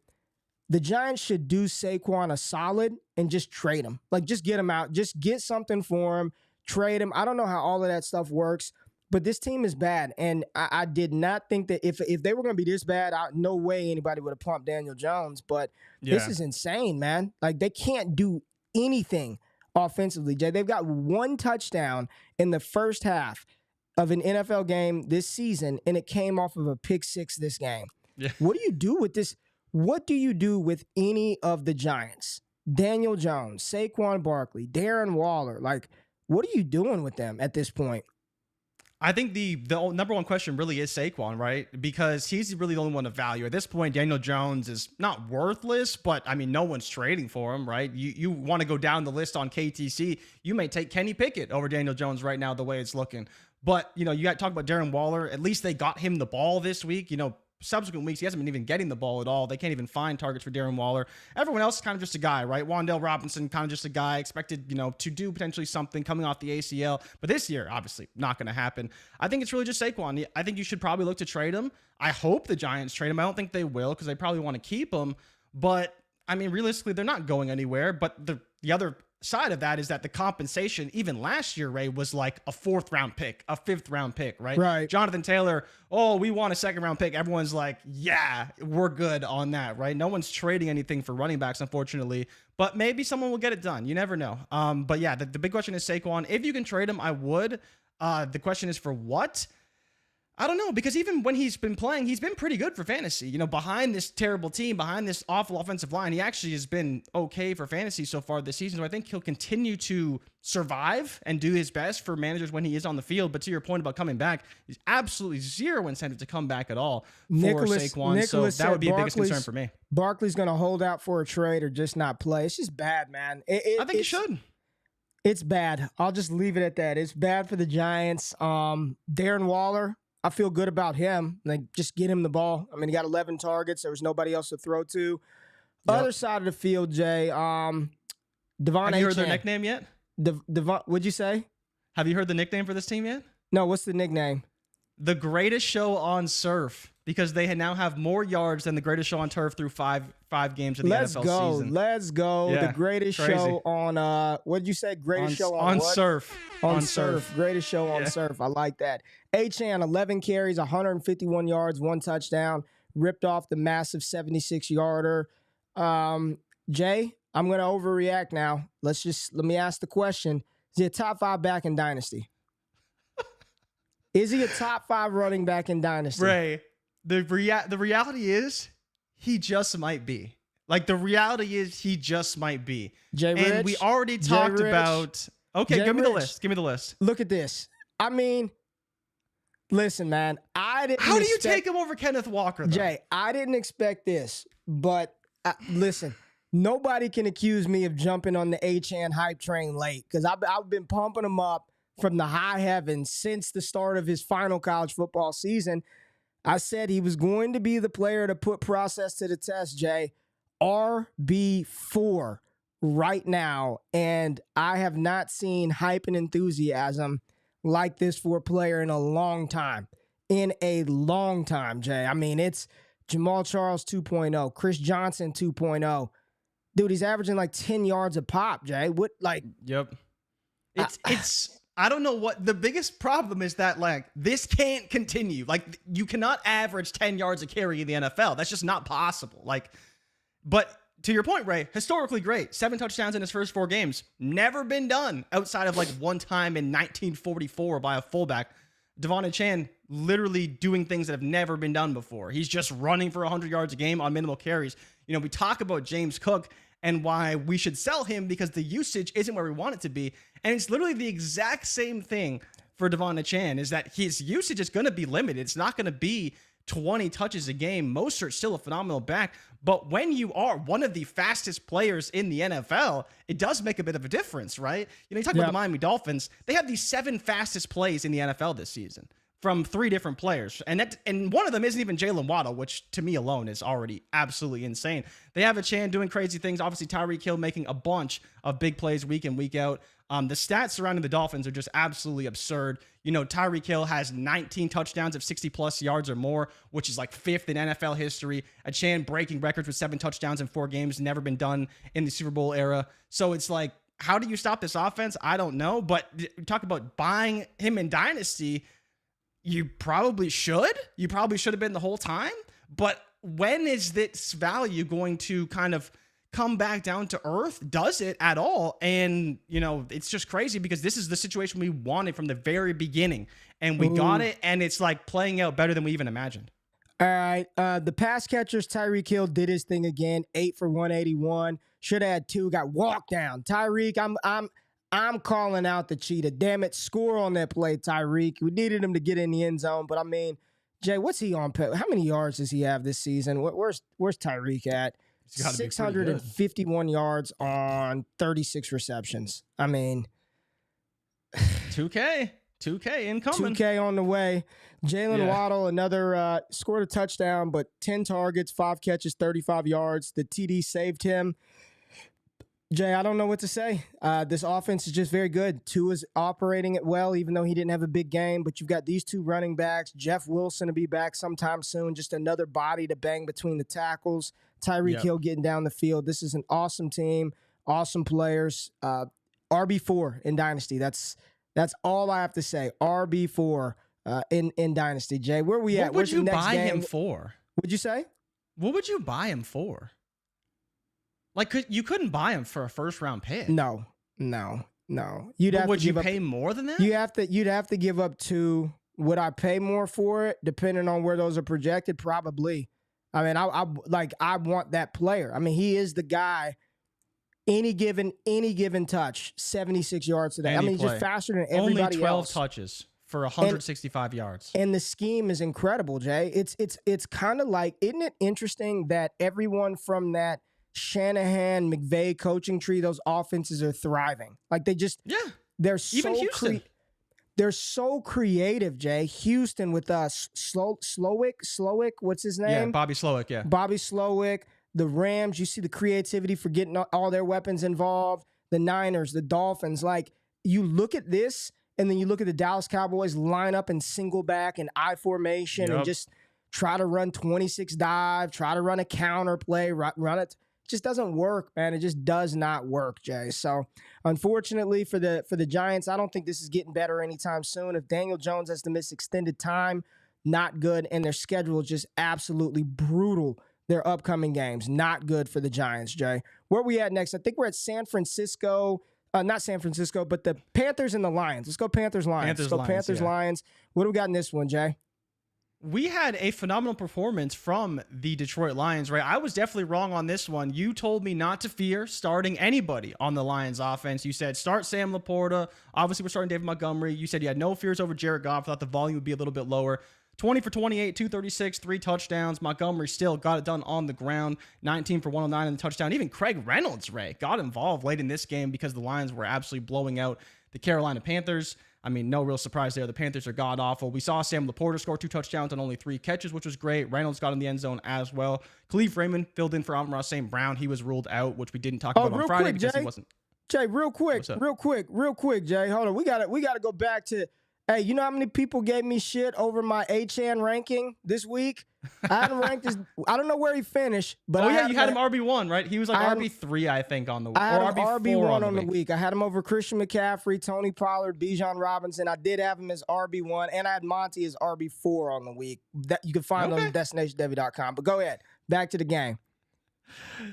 the Giants should do Saquon a solid and just trade him. Like, just get him out. Just get something for him. Trade him. I don't know how all of that stuff works, But this team is bad, and I did not think that if they were going to be this bad, no way anybody would have pumped Daniel Jones. But this Yeah. is insane, man. Like, they can't do anything offensively, Jay. They've got one touchdown in the first half of an NFL game this season, and it came off of a pick six this game. Yeah. What do you do with this? What do you do with any of the Giants? Daniel Jones, Saquon Barkley, Darren Waller. Like, what are you doing with them at this point? I think the number one question really is Saquon, right? Because he's really the only one of value. At this point, Daniel Jones is not worthless, but I mean, no one's trading for him, right? You want to go down the list on KTC, you may take Kenny Pickett over Daniel Jones right now, the way it's looking. But, you got to talk about Darren Waller. At least they got him the ball this week. Subsequent weeks, he hasn't been even getting the ball at all. They can't even find targets for Darren Waller. Everyone else is kind of just a guy, right? Wan'Dale Robinson, kind of just a guy expected, to do potentially something coming off the ACL. But this year, obviously, not going to happen. I think it's really just Saquon. I think you should probably look to trade him. I hope the Giants trade him. I don't think they will because they probably want to keep him. But, I mean, realistically, they're not going anywhere. But the other side of that is that the compensation, even last year, Ray, was like a 4th-round pick, a 5th-round pick, right? Right. Jonathan Taylor, we want a 2nd-round pick. Everyone's like, yeah, we're good on that, right? No one's trading anything for running backs, unfortunately, but maybe someone will get it done. You never know. But yeah, the big question is Saquon. If you can trade him, I would. The question is for what? I don't know, because even when he's been playing, he's been pretty good for fantasy. Behind this terrible team, behind this awful offensive line, he actually has been okay for fantasy so far this season. So I think he'll continue to survive and do his best for managers when he is on the field. But to your point about coming back, there's absolutely zero incentive to come back at all for Saquon. So that would be a biggest concern for me. Barkley's going to hold out for a trade or just not play. It's just bad, man. I think he should. It's bad. I'll just leave it at that. It's bad for the Giants. Darren Waller, I feel good about him. Like, just get him the ball. I mean, he got 11 targets. There was nobody else to throw to. Yep. Other side of the field, Jay. Devon Have you heard their nickname yet? Devon, what'd you say? Have you heard the nickname for this team yet? No, what's the nickname? The Greatest Show on Surf, because they now have more yards than the Greatest Show on Turf through five games of the NFL season. Let's go. Yeah, the Greatest Show on what'd you say? Greatest Show on what? Surf. On Surf. Greatest Show on Surf. I like that. Achane, 11 carries, 151 yards, 1 touchdown. Ripped off the massive 76-yarder. Jay, I'm going to overreact now. Let me ask the question. Is he a top 5 back in Dynasty? Is he a top 5 running back in Dynasty? Ray, the reality is he just might be. Like, the reality is he just might be. Jay Rich? And we already talked about... Okay, Jay give me Rich. the list. Give me the list. Look at this. I mean, listen, man. How do you take him over Kenneth Walker, though? Jay, I didn't expect this, but listen, nobody can accuse me of jumping on the Achane hype train late because I've been pumping him up from the high heavens since the start of his final college football season. I said he was going to be the player to put process to the test, Jay. RB4 right now, and I have not seen hype and enthusiasm like this for a player in a long time. Jay. I mean, it's Jamal Charles 2.0, Chris Johnson 2.0. Dude, he's averaging like 10 yards a pop, Jay. What, like... Yep. It's I don't know what the biggest problem is, that like this can't continue. Like, you cannot average 10 yards a carry in the NFL. That's just not possible. Like, but to your point, Ray, historically great. 7 touchdowns in his first 4 games. Never been done outside of like one time in 1944 by a fullback. Devon Achane literally doing things that have never been done before. He's just running for 100 yards a game on minimal carries. We talk about James Cook and why we should sell him because the usage isn't where we want it to be. And it's literally the exact same thing for Devon Achane, is that his usage is going to be limited. It's not going to be 20 touches a game. Mostert's still a phenomenal back. But when you are one of the fastest players in the NFL, it does make a bit of a difference, right? You talk about the Miami Dolphins. They have the 7 fastest plays in the NFL this season from 3 different players. And one of them isn't even Jalen Waddle, which to me alone is already absolutely insane. They have Achane doing crazy things. Obviously, Tyreek Hill making a bunch of big plays week in, week out. The stats surrounding the Dolphins are just absolutely absurd. Tyreek Hill has 19 touchdowns of 60-plus yards or more, which is like 5th in NFL history. Achane breaking records with 7 touchdowns in 4 games, never been done in the Super Bowl era. So it's like, how do you stop this offense? I don't know. But talk about buying him in Dynasty. You probably should. You probably should have been the whole time. But when is this value going to kind of come back down to earth? Does it at all? And, it's just crazy because this is the situation we wanted from the very beginning. And we got it, and it's like playing out better than we even imagined. All right. The pass catchers, Tyreek Hill did his thing again. 8 for 181. Should have had 2. Got walked down. Tyreek, I'm calling out the cheetah. Damn it, score on that play, Tyreek. We needed him to get in the end zone, but I mean, Jay, what's he on? How many yards does he have this season? Where's Tyreek at? 651 yards on 36 receptions. I mean, 2K incoming. 2K on the way. Jalen Waddle, another scored a touchdown, but 10 targets, 5 catches, 35 yards. The TD saved him. Jay, I don't know what to say. This offense is just very good. Tua is operating it well, even though he didn't have a big game. But you've got these 2 running backs. Jeff Wilson to be back sometime soon. Just another body to bang between the tackles. Tyreek Hill getting down the field. This is an awesome team, awesome players. RB4 in Dynasty. That's all I have to say. RB4 in Dynasty. Jay, where we at? What would you buy him for? What'd you say? What would you buy him for? Like, you couldn't buy him for a first-round pick. No. Would you pay more than that? You'd have to give up 2. Would I pay more for it, depending on where those are projected? Probably. I mean, I want that player. I mean, he is the guy. Any given touch, 76 yards today. I mean, he's just faster than everybody else. Only 12 touches for 165 yards. And the scheme is incredible, Jay. It's kind of like, isn't it interesting that everyone from that Shanahan, McVay coaching tree, those offenses are thriving. Like they're so even Houston. They're so creative, Jay. Houston with Slowick, what's his name? Yeah, Bobby Slowick, yeah. Bobby Slowick. The Rams, you see the creativity for getting all their weapons involved. The Niners, the Dolphins. Like, you look at this, and then you look at the Dallas Cowboys line up in single back and I formation and just try to run 26 dive, try to run a counter play, run it. Just doesn't work, man. It just does not work, Jay. So, unfortunately for the Giants, I don't think this is getting better anytime soon. If Daniel Jones has to miss extended time, not good. And their schedule is just absolutely brutal. Their upcoming games, not good for the Giants, Jay. Where are we at next? I think we're at San Francisco. Not San Francisco, but the Panthers and the Lions. Let's go Panthers-Lions. Panthers-Lions. What do we got in this one, Jay? We had a phenomenal performance from the Detroit Lions, right? I was definitely wrong on this one. You told me not to fear starting anybody on the Lions offense. You said start Sam Laporta. Obviously, we're starting David Montgomery. You said you had no fears over Jared Goff. Thought the volume would be a little bit lower. 20 for 28, 236, 3 touchdowns. Montgomery still got it done on the ground. 19 for 109 in the touchdown. Even Craig Reynolds, Ray, got involved late in this game because the Lions were absolutely blowing out the Carolina Panthers. I mean, no real surprise there. The Panthers are god-awful. We saw Sam Laporta score 2 touchdowns on only 3 catches, which was great. Reynolds got in the end zone as well. Khalif Raymond filled in for Amon-Ra St. Brown. He was ruled out, which we didn't talk about on Friday because he wasn't. Jay, real quick, Jay. Hold on. We gotta go back to. Hey, you know how many people gave me shit over my HN ranking this week? I had him ranked as, I don't know where he finished, but you had him RB1, right? He was like RB3, I think, on the week. I had him RB1 on the week. I had him over Christian McCaffrey, Tony Pollard, Bijan Robinson. I did have him as RB1, and I had Monty as RB4 on the week. That you can find on destinationdevy.com. But go ahead. Back to the game.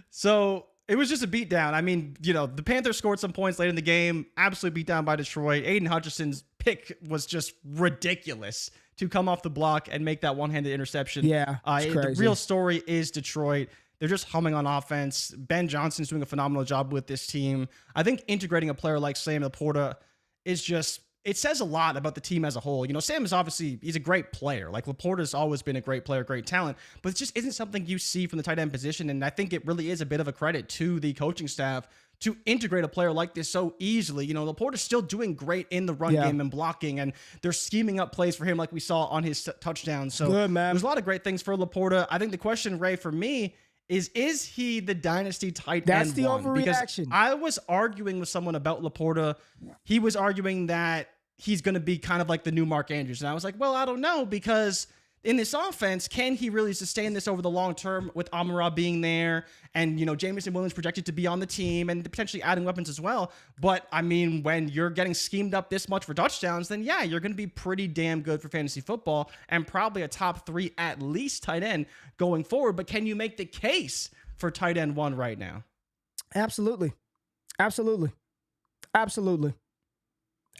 So it was just a beatdown. I mean, the Panthers scored some points late in the game. Absolute beatdown by Detroit. Aiden Hutchinson's pick was just ridiculous to come off the block and make that one-handed interception. Yeah, the real story is Detroit. They're just humming on offense. Ben Johnson's doing a phenomenal job with this team. I think integrating a player like Sam Laporta is just, it says a lot about the team as a whole. Sam is obviously, he's a great player. Like, Laporta's always been a great player, great talent, but it just isn't something you see from the tight end position. And I think it really is a bit of a credit to the coaching staff to integrate a player like this so easily. Laporta's still doing great in the run game and blocking, and they're scheming up plays for him like we saw on his touchdown. So good, man. There's a lot of great things for Laporta. I think the question, Ray, for me is he the dynasty tight end? That's the overreaction. Because I was arguing with someone about Laporta. He was arguing that he's going to be kind of like the new Mark Andrews. And I was like, well, I don't know, because in this offense, can he really sustain this over the long term with Amon-Ra being there and, Jameson Williams projected to be on the team and potentially adding weapons as well? But, I mean, when you're getting schemed up this much for touchdowns, then, yeah, you're going to be pretty damn good for fantasy football and probably a top 3 at least tight end going forward. But can you make the case for tight end 1 right now? Absolutely. Absolutely. Absolutely.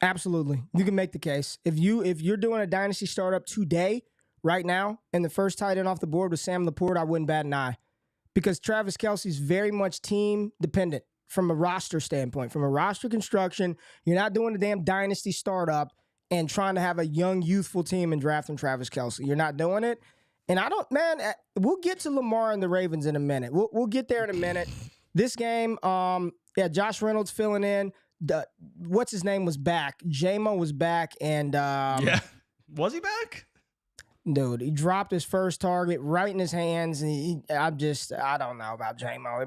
Absolutely. You can make the case. If you're doing a dynasty startup today, right now, and the first tight end off the board was Sam Laporta, I wouldn't bat an eye. Because Travis Kelce's very much team dependent from a roster standpoint. From a roster construction, you're not doing a damn dynasty startup and trying to have a young, youthful team and drafting Travis Kelce. You're not doing it. And we'll get to Lamar and the Ravens in a minute. We'll get there in a minute. This game, Josh Reynolds filling in. What's his name was back. J-Mo was back. And Was he back? Dude, he dropped his first target right in his hands. And I don't know about J-Mo.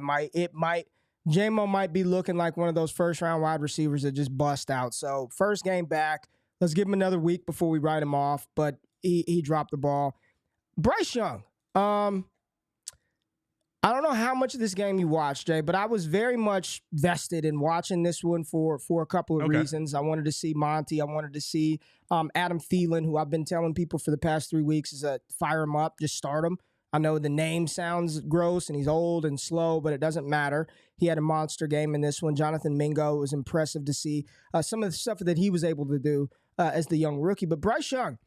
J-Mo might be looking like one of those first-round wide receivers that just bust out. So, first game back. Let's give him another week before we write him off. But he dropped the ball. Bryce Young. I don't know how much of this game you watched, Jay, but I was very much vested in watching this one for a couple of reasons. I wanted to see Monty. I wanted to see Adam Thielen, who I've been telling people for the past 3 weeks is fire him up, just start him. I know the name sounds gross and he's old and slow, but it doesn't matter. He had a monster game in this one. Jonathan Mingo, it was impressive to see some of the stuff that he was able to do as the young rookie. But Bryce Young,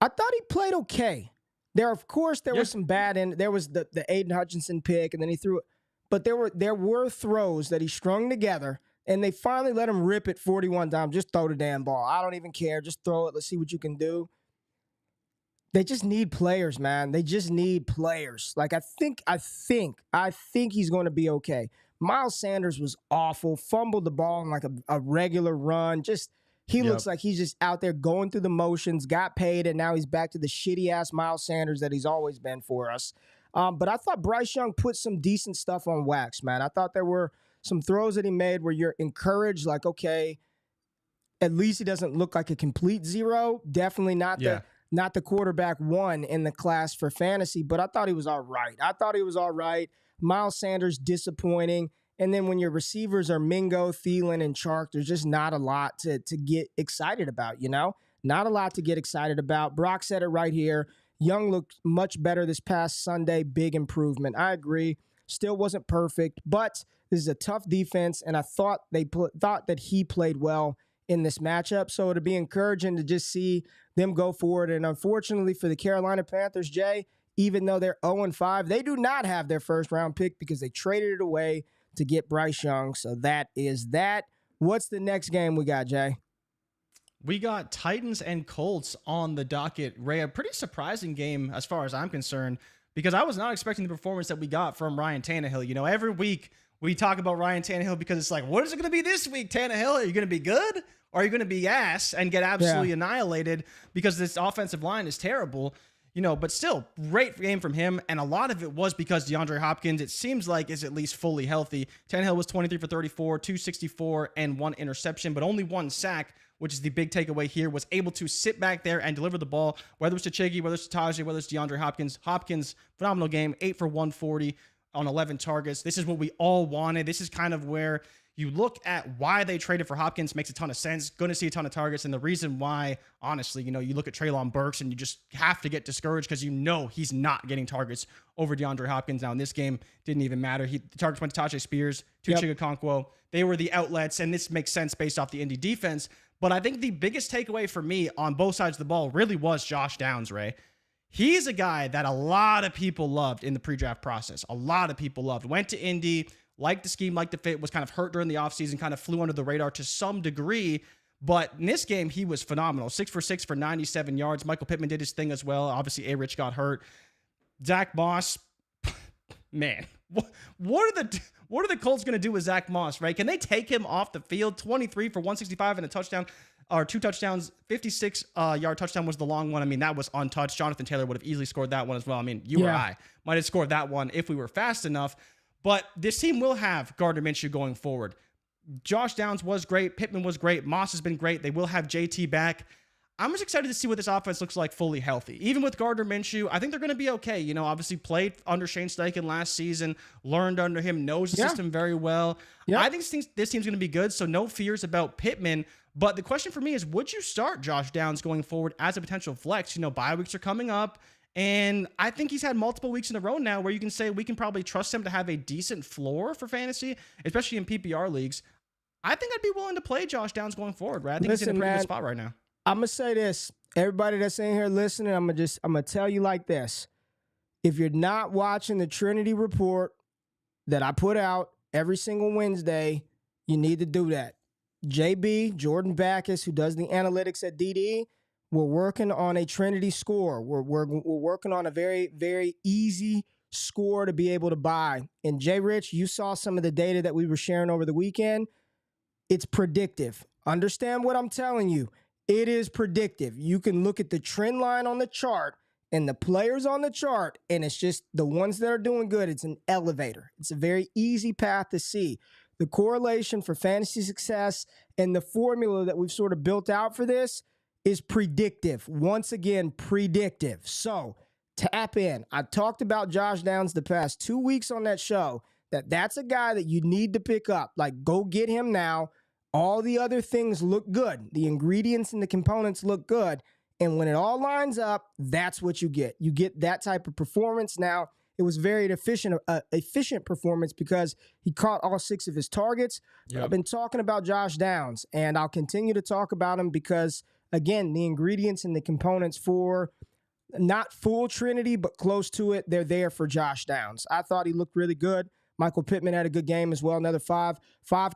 I thought he played okay. There was some bad in. There was the Aiden Hutchinson pick, and then he threw it. But there were throws that he strung together, and they finally let him rip it 41 times. Just throw the damn ball. I don't even care. Just throw it. Let's see what you can do. They just need players, man. They just need players. Like I think he's going to be okay. Miles Sanders was awful. Fumbled the ball in like a regular run. He looks like he's just out there going through the motions, got paid, and now he's back to the shitty-ass Miles Sanders that he's always been for us. But I thought Bryce Young put some decent stuff on wax, man. I thought there were some throws that he made where you're encouraged, like, okay, at least he doesn't look like a complete zero. Definitely not the quarterback 1 in the class for fantasy, but I thought he was all right. Miles Sanders, disappointing. And then when your receivers are Mingo, Thielen, and Chark, there's just not a lot to get excited about, Not a lot to get excited about. Brock said it right here. Young looked much better this past Sunday. Big improvement. I agree. Still wasn't perfect, but this is a tough defense, and I thought that he played well in this matchup. So it'd be encouraging to just see them go forward. And unfortunately for the Carolina Panthers, Jay, even though they're 0-5, they do not have their first-round pick because they traded it away to get Bryce Young. So that is that. What's the next game we got, Jay? We got Titans and Colts on the docket. Ray, a pretty surprising game as far as I'm concerned, because I was not expecting the performance that we got from Ryan Tannehill. Every week we talk about Ryan Tannehill because it's like, what is it going to be this week, Tannehill? Are you going to be good? Or are you going to be ass and get absolutely annihilated because this offensive line is terrible? But still, great game from him, and a lot of it was because DeAndre Hopkins, it seems like, is at least fully healthy. Tannehill was 23 for 34, 264, and 1 interception, but only 1 sack, which is the big takeaway here, was able to sit back there and deliver the ball, whether it's to Chiggy, whether it's to Tajay, whether it's DeAndre Hopkins. Hopkins, phenomenal game, 8 for 140 on 11 targets. This is what we all wanted. This is kind of where you look at why they traded for Hopkins, makes a ton of sense. Going to see a ton of targets. And the reason why, honestly, you look at Treylon Burks and you just have to get discouraged because he's not getting targets over DeAndre Hopkins. Now, in this game, didn't even matter. The targets went to Tajay Spears, to Chigakonkwo. They were the outlets, and this makes sense based off the Indy defense. But I think the biggest takeaway for me on both sides of the ball really was Josh Downs, Ray. He's a guy that a lot of people loved in the pre-draft process. A lot of people loved. Went to Indy, liked the scheme, liked the fit, was kind of hurt during the offseason, kind of flew under the radar to some degree. But in this game, he was phenomenal. 6 for 6 for 97 yards. Michael Pittman did his thing as well. Obviously, A-Rich got hurt. Zach Moss, man, what are the Colts going to do with Zach Moss, right? Can they take him off the field? 23 for 165 and a touchdown, or 2 touchdowns. 56-yard touchdown was the long one. I mean, that was untouched. Jonathan Taylor would have easily scored that one as well. I mean, you or I might have scored that one if we were fast enough. But this team will have Gardner Minshew going forward. Josh Downs was great. Pittman was great. Moss has been great. They will have JT back. I'm just excited to see what this offense looks like fully healthy. Even with Gardner Minshew, I think they're going to be okay. You know, obviously played under Shane Steichen last season, learned under him, knows the system very well. I think this team's going to be good, so no fears about Pittman. But the question for me is, would you start Josh Downs going forward as a potential flex? You know, bye weeks are coming up, and I think he's had multiple weeks in a row now where you can say we can probably trust him to have a decent floor for fantasy, especially in PPR leagues. I think I'd be willing to play Josh Downs going forward, right? I think he's in a pretty good spot right now. I'm going to say this. Everybody that's in here listening, I'm going to tell you like this. If you're not watching the Trinity Report that I put out every single Wednesday, you need to do that. JB, Jordan Backus, who does the analytics at DD, we're working on a Trinity score. We're working on a very, very easy score to be able to buy. And Jay Rich, you saw some of the data that we were sharing over the weekend. It's predictive. Understand what I'm telling you. It is predictive. You can look at the trend line on the chart and the players on the chart, and it's just the ones that are doing good. It's an elevator. It's a very easy path to see. The correlation for fantasy success and the formula that we've sort of built out for this is predictive. Once again, predictive. So tap in. I talked about Josh Downs the past 2 weeks on that show, that's a guy that you need to pick up. Like, go get him now. All the other things look good. The ingredients and the components look good. And when it all lines up, that's what you get. You get that type of performance. Now, it was very efficient performance because he caught all 6 of his targets. Yep. I've been talking about Josh Downs, and I'll continue to talk about him because, again, the ingredients and the components for not full Trinity, but close to it, they're there for Josh Downs. I thought he looked really good. Michael Pittman had a good game as well, another 5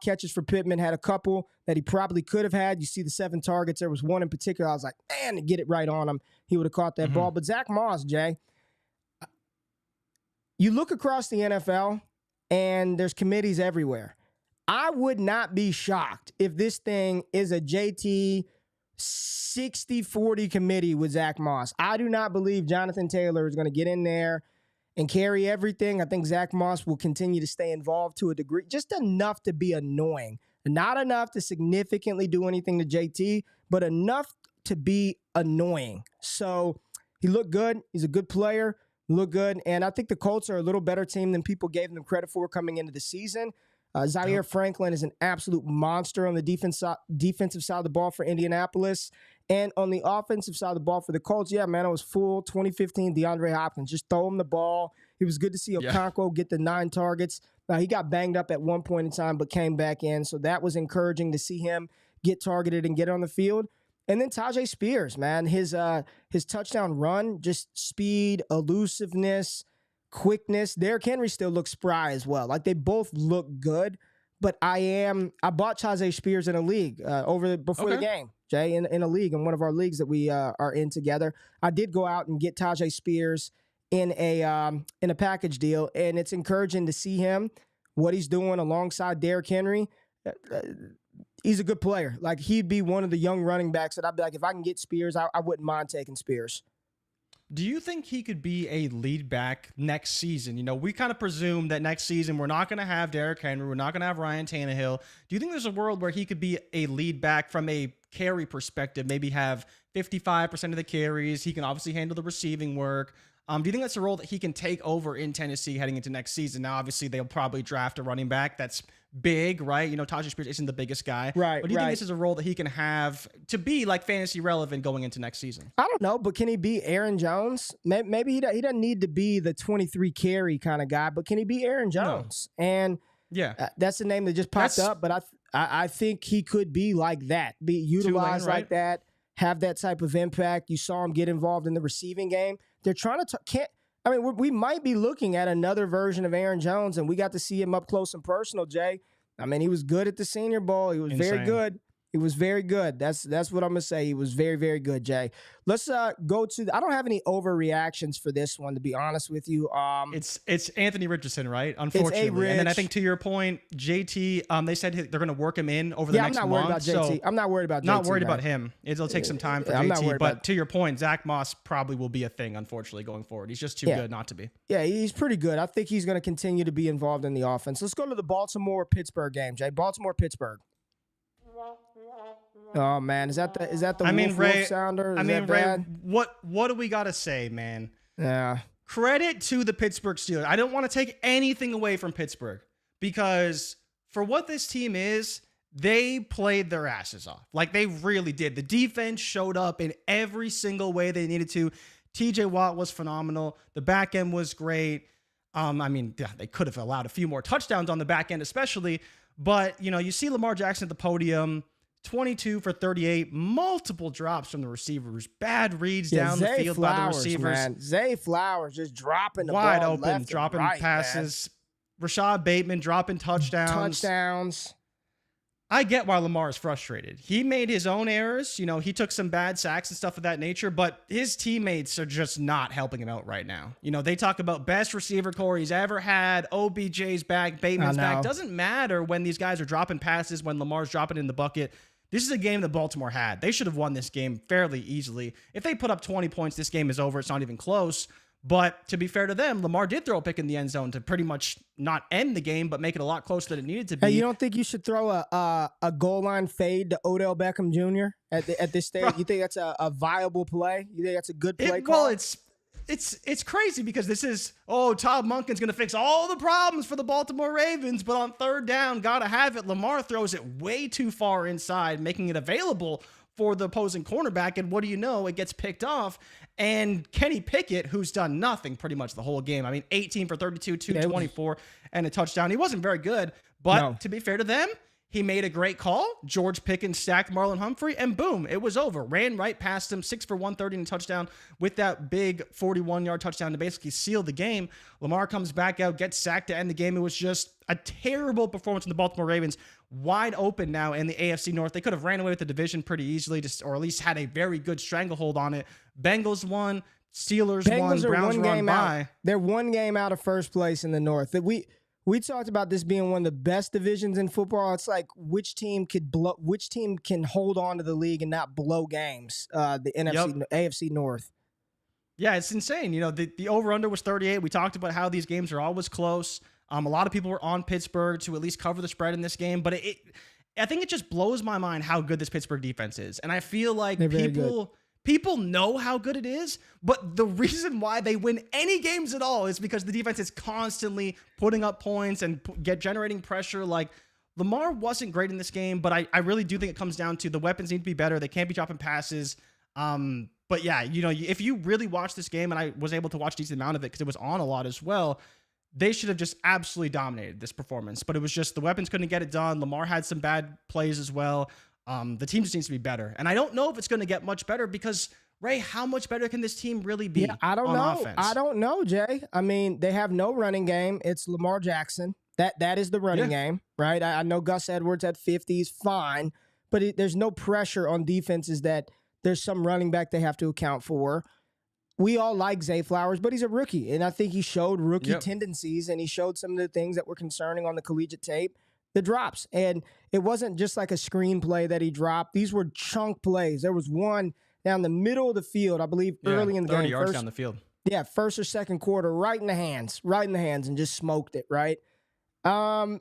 catches for Pittman, had a couple that he probably could have had. You see the 7 targets. There was one in particular. I was like, man, to get it right on him, he would have caught that ball. But Zach Moss, Jay, you look across the NFL, and there's committees everywhere. I would not be shocked if this thing is a JT 60-40 committee with Zach Moss. I do not believe Jonathan Taylor is going to get in there and carry everything. I think Zach Moss will continue to stay involved to a degree, just enough to be annoying. Not enough to significantly do anything to JT, but enough to be annoying. So he looked good. He's a good player. Look good. And I think the Colts are a little better team than people gave them credit for coming into the season. Zaire Franklin is an absolute monster on the defensive side of the ball for Indianapolis. And on the offensive side of the ball for the Colts, yeah, man, it was full 2015 DeAndre Hopkins. Just throw him the ball. It was good to see Okonkwo get the 9 targets. He got banged up at one point in time, but came back in. So that was encouraging to see him get targeted and get on the field. And then Tajay Spears, man, his touchdown run, just speed, elusiveness, quickness. Derrick Henry still looks spry as well. Like, they both look good. But I bought Tajay Spears in a league before the game, Jay, in a league, in one of our leagues that we are in together. I did go out and get Tajay Spears in a package deal, and it's encouraging to see him, what he's doing alongside Derrick Henry. He's a good player. Like, he'd be one of the young running backs that I'd be like, if I can get Spears, I wouldn't mind taking Spears. Do you think he could be a lead back next season? You know, we kind of presume that next season we're not going to have Derrick Henry. We're not going to have Ryan Tannehill. Do you think there's a world where he could be a lead back from a carry perspective, maybe have 55% of the carries? He can obviously handle the receiving work. Do you think that's a role that he can take over in Tennessee heading into next season? Now, obviously, they'll probably draft a running back that's big, right? You know, Tajay Spears isn't the biggest guy. Right, but do you think this is a role that he can have to be, like, fantasy relevant going into next season? I don't know, but can he be Aaron Jones? Maybe he doesn't need to be the 23 carry kind of guy, but can he be Aaron Jones? No. And that's the name that just popped up, but I think he could be like that, be utilized like that, have that type of impact. You saw him get involved in the receiving game. They're trying to we might be looking at another version of Aaron Jones, and we got to see him up close and personal, Jay. I mean, he was good at the Senior Bowl. He was very good. He was very good. That's what I'm going to say. He was very, very good, Jay. Let's go to I don't have any overreactions for this one, to be honest with you. It's Anthony Richardson, right? Unfortunately. And then I think, to your point, JT, they said they're going to work him in over the next month. I'm not worried about JT. I'm not worried about JT. Not worried about him. It'll take some time for JT. But to your point, Zach Moss probably will be a thing, unfortunately, going forward. He's just too good not to be. Yeah, he's pretty good. I think he's going to continue to be involved in the offense. Let's go to the Baltimore-Pittsburgh game, Jay. Baltimore-Pittsburgh. Oh man, is that the I mean, woof Ray. woof sounder? Is I mean, that Ray. bad? What do we gotta say, man? Yeah. Credit to the Pittsburgh Steelers. I don't want to take anything away from Pittsburgh because for what this team is, they played their asses off. Like they really did. The defense showed up in every single way they needed to. TJ Watt was phenomenal. The back end was great. I mean, they could have allowed a few more touchdowns on the back end, especially. But, you know, you see Lamar Jackson at the podium, 22 for 38, multiple drops from the receivers, bad reads down the field by the receivers. Man. Zay Flowers just dropping the wide ball open, left dropping and right, passes. Man. Rashad Bateman dropping touchdowns. I get why Lamar is frustrated. He made his own errors. You know, he took some bad sacks and stuff of that nature, but his teammates are just not helping him out right now. You know, they talk about best receiver core he's ever had. OBJ's back, Bateman's back. Doesn't matter when these guys are dropping passes, when Lamar's dropping in the bucket. This is a game that Baltimore had. They should have won this game fairly easily. If they put up 20 points, this game is over. It's not even close. But to be fair to them, Lamar did throw a pick in the end zone to pretty much not end the game, but make it a lot closer than it needed to be. Hey, you don't think you should throw a goal line fade to Odell Beckham Jr. at this stage? You think that's a viable play? You think that's a good play call? Well, it's crazy because this is, Todd Monken's going to fix all the problems for the Baltimore Ravens, but on third down, gotta have it. Lamar throws it way too far inside, making it available for the opposing cornerback, and what do you know? It gets picked off, and Kenny Pickett, who's done nothing pretty much the whole game. I mean, 18 for 32, 224, and a touchdown. He wasn't very good, but to be fair to them, he made a great call. George Pickens stacked Marlon Humphrey, and boom, it was over. Ran right past him, 6 for 130 and a touchdown with that big 41-yard touchdown to basically seal the game. Lamar comes back out, gets sacked to end the game. It was just a terrible performance from the Baltimore Ravens. Wide open now in the AFC North. They could have ran away with the division pretty easily, or at least had a very good stranglehold on it. Bengals won, Steelers won, Browns run by. They're one game out of first place in the North. We talked about this being one of the best divisions in football. It's like which team can hold on to the league and not blow games. The AFC North. Yeah, it's insane. You know, the over-under was 38. We talked about how these games are always close. A lot of people were on Pittsburgh to at least cover the spread in this game, but I think it just blows my mind how good this Pittsburgh defense is. And I feel like people know how good it is, but the reason why they win any games at all is because the defense is constantly putting up points and generating pressure. Like, Lamar wasn't great in this game, but I really do think it comes down to the weapons need to be better. They can't be dropping passes. But yeah, you know, if you really watch this game, and I was able to watch a decent amount of it because it was on a lot as well, they should have just absolutely dominated this performance. But it was just the weapons couldn't get it done. Lamar had some bad plays as well. The team just needs to be better. And I don't know if it's going to get much better because, Ray, how much better can this team really be I don't know. Offense? I don't know, Jay. I mean, they have no running game. It's Lamar Jackson. That is the running game, right? I know Gus Edwards at 50 is fine, but there's no pressure on defenses that there's some running back they have to account for. We all like Zay Flowers, but he's a rookie, and I think he showed rookie tendencies, and he showed some of the things that were concerning on the collegiate tape. The drops, and it wasn't just like a screenplay that he dropped. These were chunk plays. There was one down the middle of the field, I believe, early in the 30 game. yards down the field. Yeah, first or second quarter, right in the hands, and just smoked it, right? And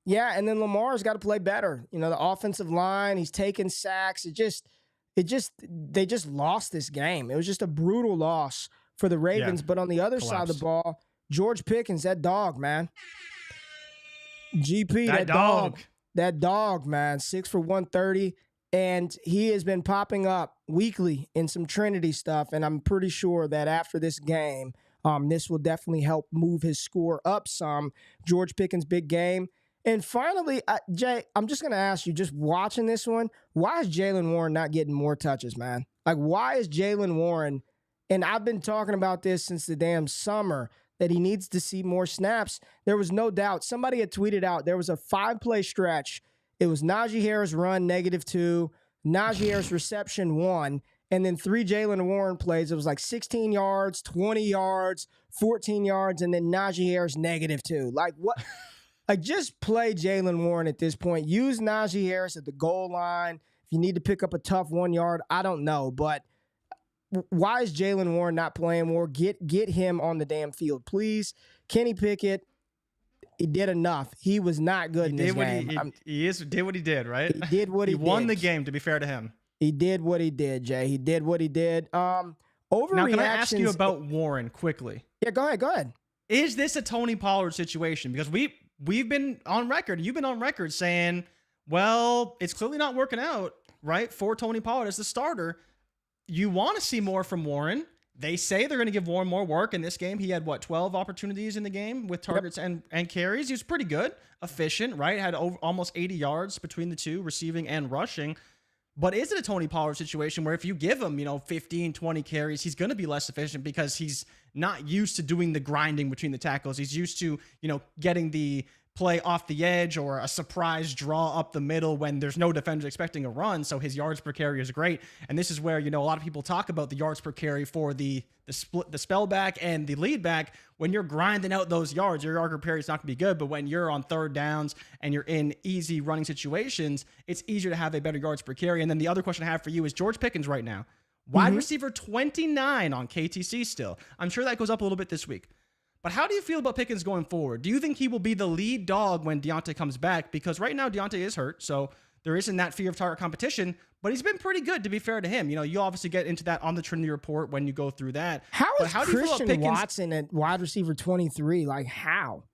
then Lamar's got to play better. You know, the offensive line, he's taking sacks. They just lost this game. It was just a brutal loss for the Ravens. But on the other side of the ball, George Pickens, that dog, man. GP, that dog, man. 6 for 130. And he has been popping up weekly in some Trinity stuff. And I'm pretty sure that after this game, this will definitely help move his score up some. George Pickens, big game. And finally, Jay, I'm just going to ask you, just watching this one, why is Jalen Warren not getting more touches, man? Like, why is Jalen Warren, and I've been talking about this since the damn summer, that he needs to see more snaps. There was no doubt. Somebody had tweeted out there was a 5-play stretch. It was Najee Harris run -2, Najee Harris reception 1, and then 3 Jalen Warren plays. It was like 16 yards, 20 yards, 14 yards, and then Najee Harris -2. Like, what? Like, just play Jalen Warren at this point. Use Najee Harris at the goal line. If you need to pick up a tough 1 yard, I don't know. But why is Jalen Warren not playing more? Get him on the damn field, please. Kenny Pickett, He did enough. He was not good in this game. He did what he did, right? He did what he did. He won the game, to be fair to him. He did what he did, Jay. He did what he did. Overreactions. Now, can I ask you about Warren quickly? Yeah, go ahead. Is this a Tony Pollard situation? Because we've been on record, you've been on record saying, well, it's clearly not working out, right, for Tony Pollard as the starter. You want to see more from Warren. They say they're going to give Warren more work. In this game, he had, 12 opportunities in the game with targets and carries. He was pretty good, efficient, right? Had almost 80 yards between the two, receiving and rushing. But is it a Tony Pollard situation where if you give him, 15, 20 carries, he's going to be less efficient because he's not used to doing the grinding between the tackles. He's used to, getting the play off the edge or a surprise draw up the middle when there's no defender expecting a run. So his yards per carry is great. And this is where, a lot of people talk about the yards per carry for the spell back and the lead back. When you're grinding out those yards, your yard per carry is not going to be good. But when you're on third downs and you're in easy running situations, it's easier to have a better yards per carry. And then the other question I have for you is George Pickens right now. Wide receiver 29 on KTC still. I'm sure that goes up a little bit this week. But how do you feel about Pickens going forward? Do you think he will be the lead dog when Deontay comes back? Because right now Deontay is hurt, so there isn't that fear of target competition. But he's been pretty good, to be fair to him. You obviously get into that on the Trinity Report when you go through that. How is Christian Watson at wide receiver 23? Like, how?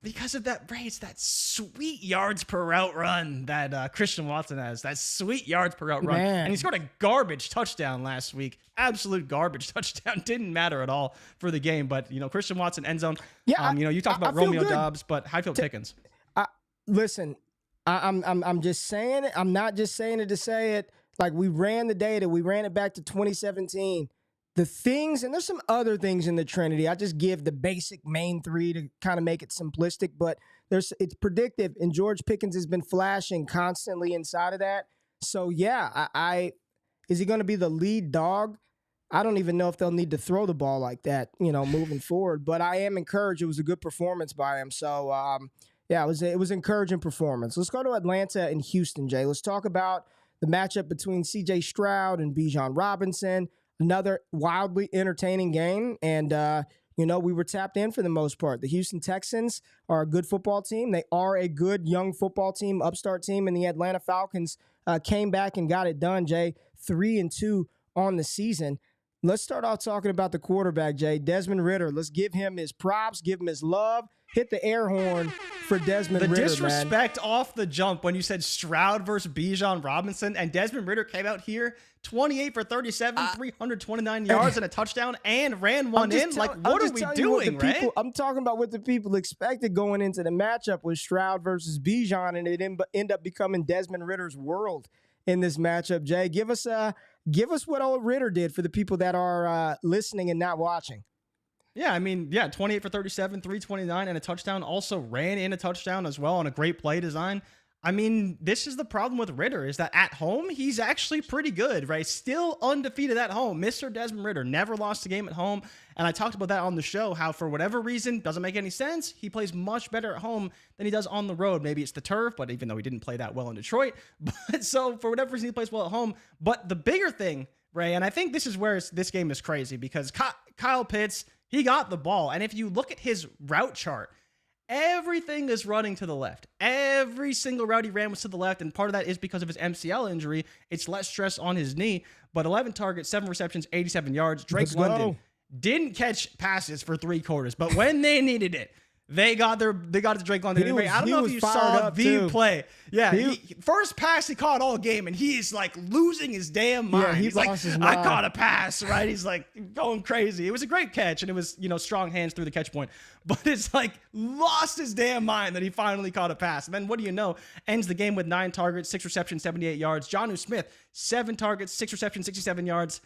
Because of that, Ray, it's that sweet yards per route run that Christian Watson has. That sweet yards per route run. And he scored a garbage touchdown last week. Absolute garbage touchdown. Didn't matter at all for the game. But, Christian Watson, end zone. Yeah, you talked about Romeo Doubs, but how do you feel Pickens? Listen, I'm just saying it. I'm not just saying it to say it. Like, we ran the data. We ran it back to 2017. The things, and there's some other things in the Trinity. I just give the basic main three to kind of make it simplistic, but it's predictive, and George Pickens has been flashing constantly inside of that. So, yeah, is he going to be the lead dog? I don't even know if they'll need to throw the ball like that, moving forward. But I am encouraged. It was a good performance by him. So, yeah, it was encouraging performance. Let's go to Atlanta and Houston, Jay. Let's talk about the matchup between C.J. Stroud and Bijan Robinson. Another wildly entertaining game, and, we were tapped in for the most part. The Houston Texans are a good football team. They are a good young football team, upstart team, and the Atlanta Falcons came back and got it done, Jay. 3-2 on the season. Let's start off talking about the quarterback, Jay. Desmond Ridder. Let's give him his props, give him his love. Hit the air horn for Desmond Ridder, The disrespect off the jump when you said Stroud versus Bijan Robinson, and Desmond Ridder came out here 28 for 37, 329 yards and a touchdown, and ran one in. What are we doing, right? I'm talking about what the people expected going into the matchup with Stroud versus Bijan, and it ended up becoming Desmond Ridder's world in this matchup. Jay, give us what old Ridder did for the people that are listening and not watching. Yeah, 28 for 37, 329, and a touchdown. Also ran in a touchdown as well on a great play design. This is the problem with Ridder, is that at home, he's actually pretty good, right? Still undefeated at home. Mr. Desmond Ridder never lost a game at home. And I talked about that on the show, how for whatever reason, doesn't make any sense, he plays much better at home than he does on the road. Maybe it's the turf, but even though he didn't play that well in Detroit. But so for whatever reason, he plays well at home. But the bigger thing, Ray, and I think this is where this game is crazy, because Kyle Pitts, he got the ball. And if you look at his route chart, everything is running to the left. Every single route he ran was to the left, and part of that is because of his MCL injury. It's less stress on his knee, but 11 targets, 7 receptions, 87 yards. Drake London didn't catch passes for 3 quarters, but when they needed it, they got it to Drake London. I don't know if you saw the play. Yeah, first pass he caught all game, and he's like losing his damn mind. Yeah, he's like, I caught a pass, right? He's like going crazy. It was a great catch, and it was, strong hands through the catch point. But it's like lost his damn mind that he finally caught a pass. And then what do you know? Ends the game with 9 targets, 6 receptions, 78 yards. Jonnu Smith, 7 targets, 6 receptions, 67 yards.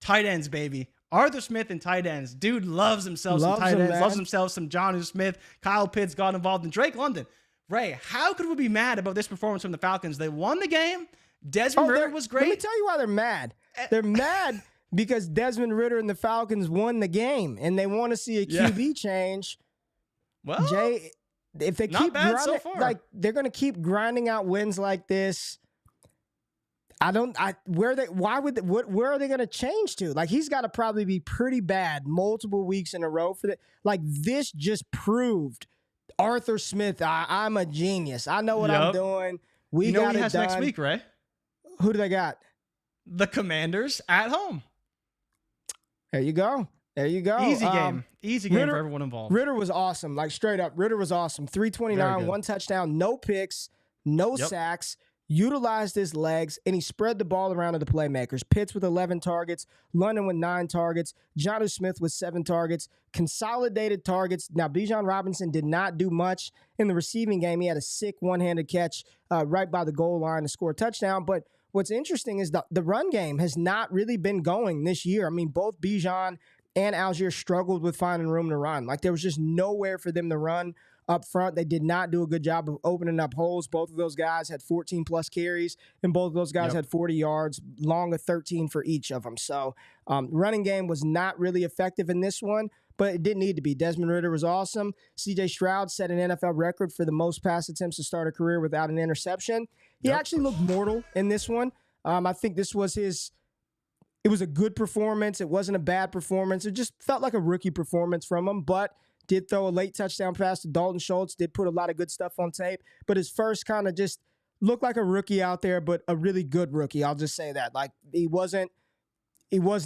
Tight ends, baby. Arthur Smith and tight ends. Dude loves himself some tight ends. Loves himself some Jonnu Smith. Kyle Pitts got involved in Drake London. Ray, how could we be mad about this performance from the Falcons? They won the game. Desmond Ridder was great. Let me tell you why they're mad. They're mad because Desmond Ridder and the Falcons won the game, and they want to see a QB change. Well, Jay, if they keep grinding, so far. They're going to keep grinding out wins like this. Where are they going to change to? He's got to probably be pretty bad multiple weeks in a row for that. This just proved Arthur Smith, I'm a genius. I know what I'm doing. We you know got he it has done. next week, right? Who do they got? The Commanders at home. There you go. Easy game. Easy game for everyone involved. Ritter was awesome. Like straight up, Ritter was awesome. 329, 1 touchdown, no picks, no sacks. Utilized his legs, and he spread the ball around to the playmakers. Pitts with 11 targets, London with 9 targets, Jonnu Smith with 7 targets, consolidated targets. Now, Bijan Robinson did not do much in the receiving game. He had a sick one-handed catch right by the goal line to score a touchdown. But what's interesting is the run game has not really been going this year. I mean, both Bijan and Algier struggled with finding room to run. Like, there was just nowhere for them to run up front. They did not do a good job of opening up holes. Both of those guys had 14-plus carries, and both of those guys had 40 yards, long of 13 for each of them. So running game was not really effective in this one, but it didn't need to be. Desmond Ridder was awesome. C.J. Stroud set an NFL record for the most pass attempts to start a career without an interception. He actually looked mortal in this one. I think this was it was a good performance. It wasn't a bad performance. It just felt like a rookie performance from him, but did throw a late touchdown pass to Dalton Schultz, did put a lot of good stuff on tape, but his first kind of just looked like a rookie out there, but a really good rookie. I'll just say that. Like, he was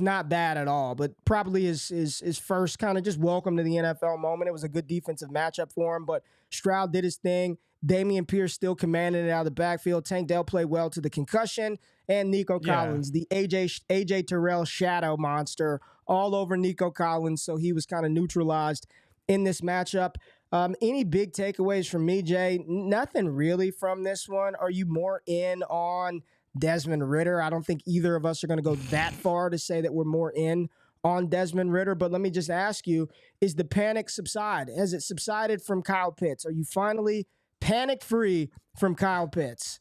not bad at all, but probably his first kind of just welcome to the NFL moment. It was a good defensive matchup for him, but Stroud did his thing. Dameon Pierce still commanded it out of the backfield. Tank Dell played well to the concussion, and Nico Collins, the AJ Terrell shadow monster, all over Nico Collins, so he was kind of neutralized in this matchup. Any big takeaways from me, Jay? Nothing really from this one. Are you more in on Desmond Ridder? I don't think either of us are going to go that far to say that we're more in on Desmond Ridder, but let me just ask you, is the panic subside? Has it subsided from Kyle Pitts? Are you finally panic-free from Kyle Pitts?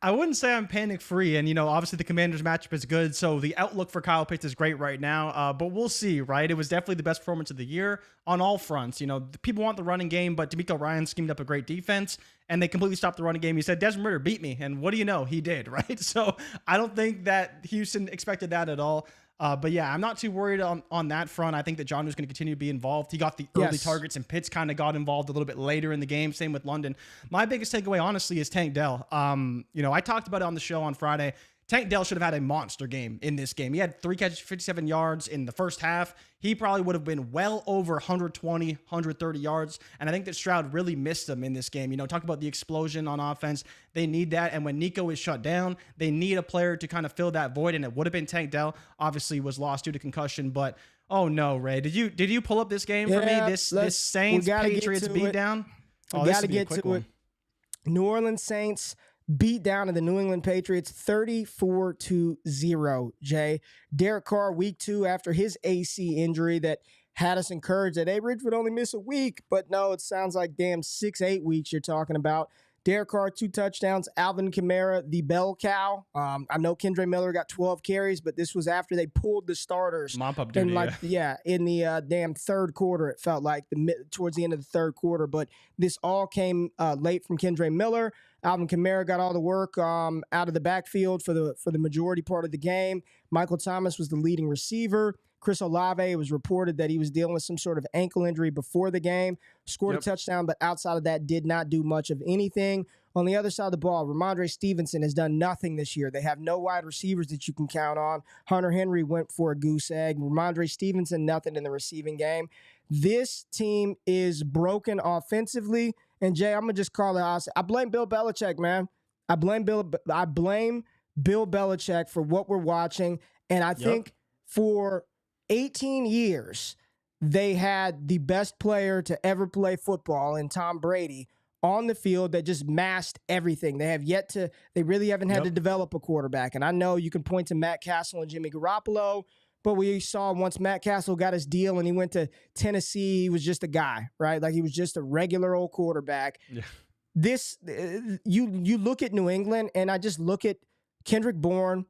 I wouldn't say I'm panic-free, and, obviously the Commanders matchup is good, so the outlook for Kyle Pitts is great right now, but we'll see, right? It was definitely the best performance of the year on all fronts. People want the running game, but D'Amico Ryan schemed up a great defense, and they completely stopped the running game. He said, Desmond Ridder beat me, and what do you know? He did, right? So I don't think that Houston expected that at all. But yeah, I'm not too worried on that front. I think that John was going to continue to be involved. He got the early targets, and Pitts kind of got involved a little bit later in the game. Same with London. My biggest takeaway, honestly, is Tank Dell. I talked about it on the show on Friday. Tank Dell should have had a monster game in this game. He had 3 catches, 57 yards in the first half. He probably would have been well over 120, 130 yards. And I think that Stroud really missed him in this game. Talk about the explosion on offense. They need that. And when Nico is shut down, they need a player to kind of fill that void. And it would have been Tank Dell. Obviously was lost due to concussion. But, oh no, Ray. Did you pull up this game for me? This Saints Patriots beatdown? We got to get to it. New Orleans Saints beat down to the New England Patriots 34-0, Jay. Derek Carr, week 2 after his AC injury that had us encouraged that Ridge would only miss a week, but no, it sounds like damn 6-8 weeks you're talking about. Derek Carr, 2 touchdowns. Alvin Kamara, the bell cow. I know Kendre Miller got 12 carries, but this was after they pulled the starters. Mop up duty, in the damn third quarter, it felt like, towards the end of the third quarter. But this all came late from Kendre Miller. Alvin Kamara got all the work out of the backfield for the majority part of the game. Michael Thomas was the leading receiver. Chris Olave, it was reported that he was dealing with some sort of ankle injury before the game. Scored a touchdown, but outside of that, did not do much of anything. On the other side of the ball, Ramondre Stevenson has done nothing this year. They have no wide receivers that you can count on. Hunter Henry went for a goose egg. Ramondre Stevenson, nothing in the receiving game. This team is broken offensively. And, Jay, I'm going to just call it out. I blame Bill Belichick, man. I blame Bill Belichick for what we're watching. And I think for 18 years, they had the best player to ever play football in Tom Brady on the field that just masked everything. They really haven't had to develop a quarterback. And I know you can point to Matt Castle and Jimmy Garoppolo, but we saw once Matt Castle got his deal and he went to Tennessee, he was just a guy, right? Like, he was just a regular old quarterback. Yeah. You look at New England, and I just look at Kendrick Bourne,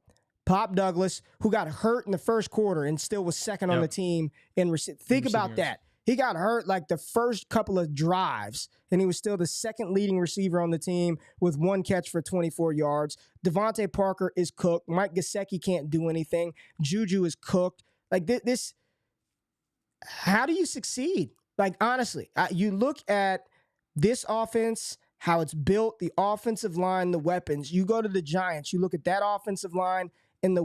Pop Douglas, who got hurt in the first quarter and still was second on the team in Think about that. He got hurt like the first couple of drives, and he was still the second leading receiver on the team with 1 catch for 24 yards. Devontae Parker is cooked. Mike Gesicki can't do anything. Juju is cooked. Like this, how do you succeed Like, honestly, you look at this offense, how it's built, the offensive line, the weapons. You go to the Giants, you look at that offensive line and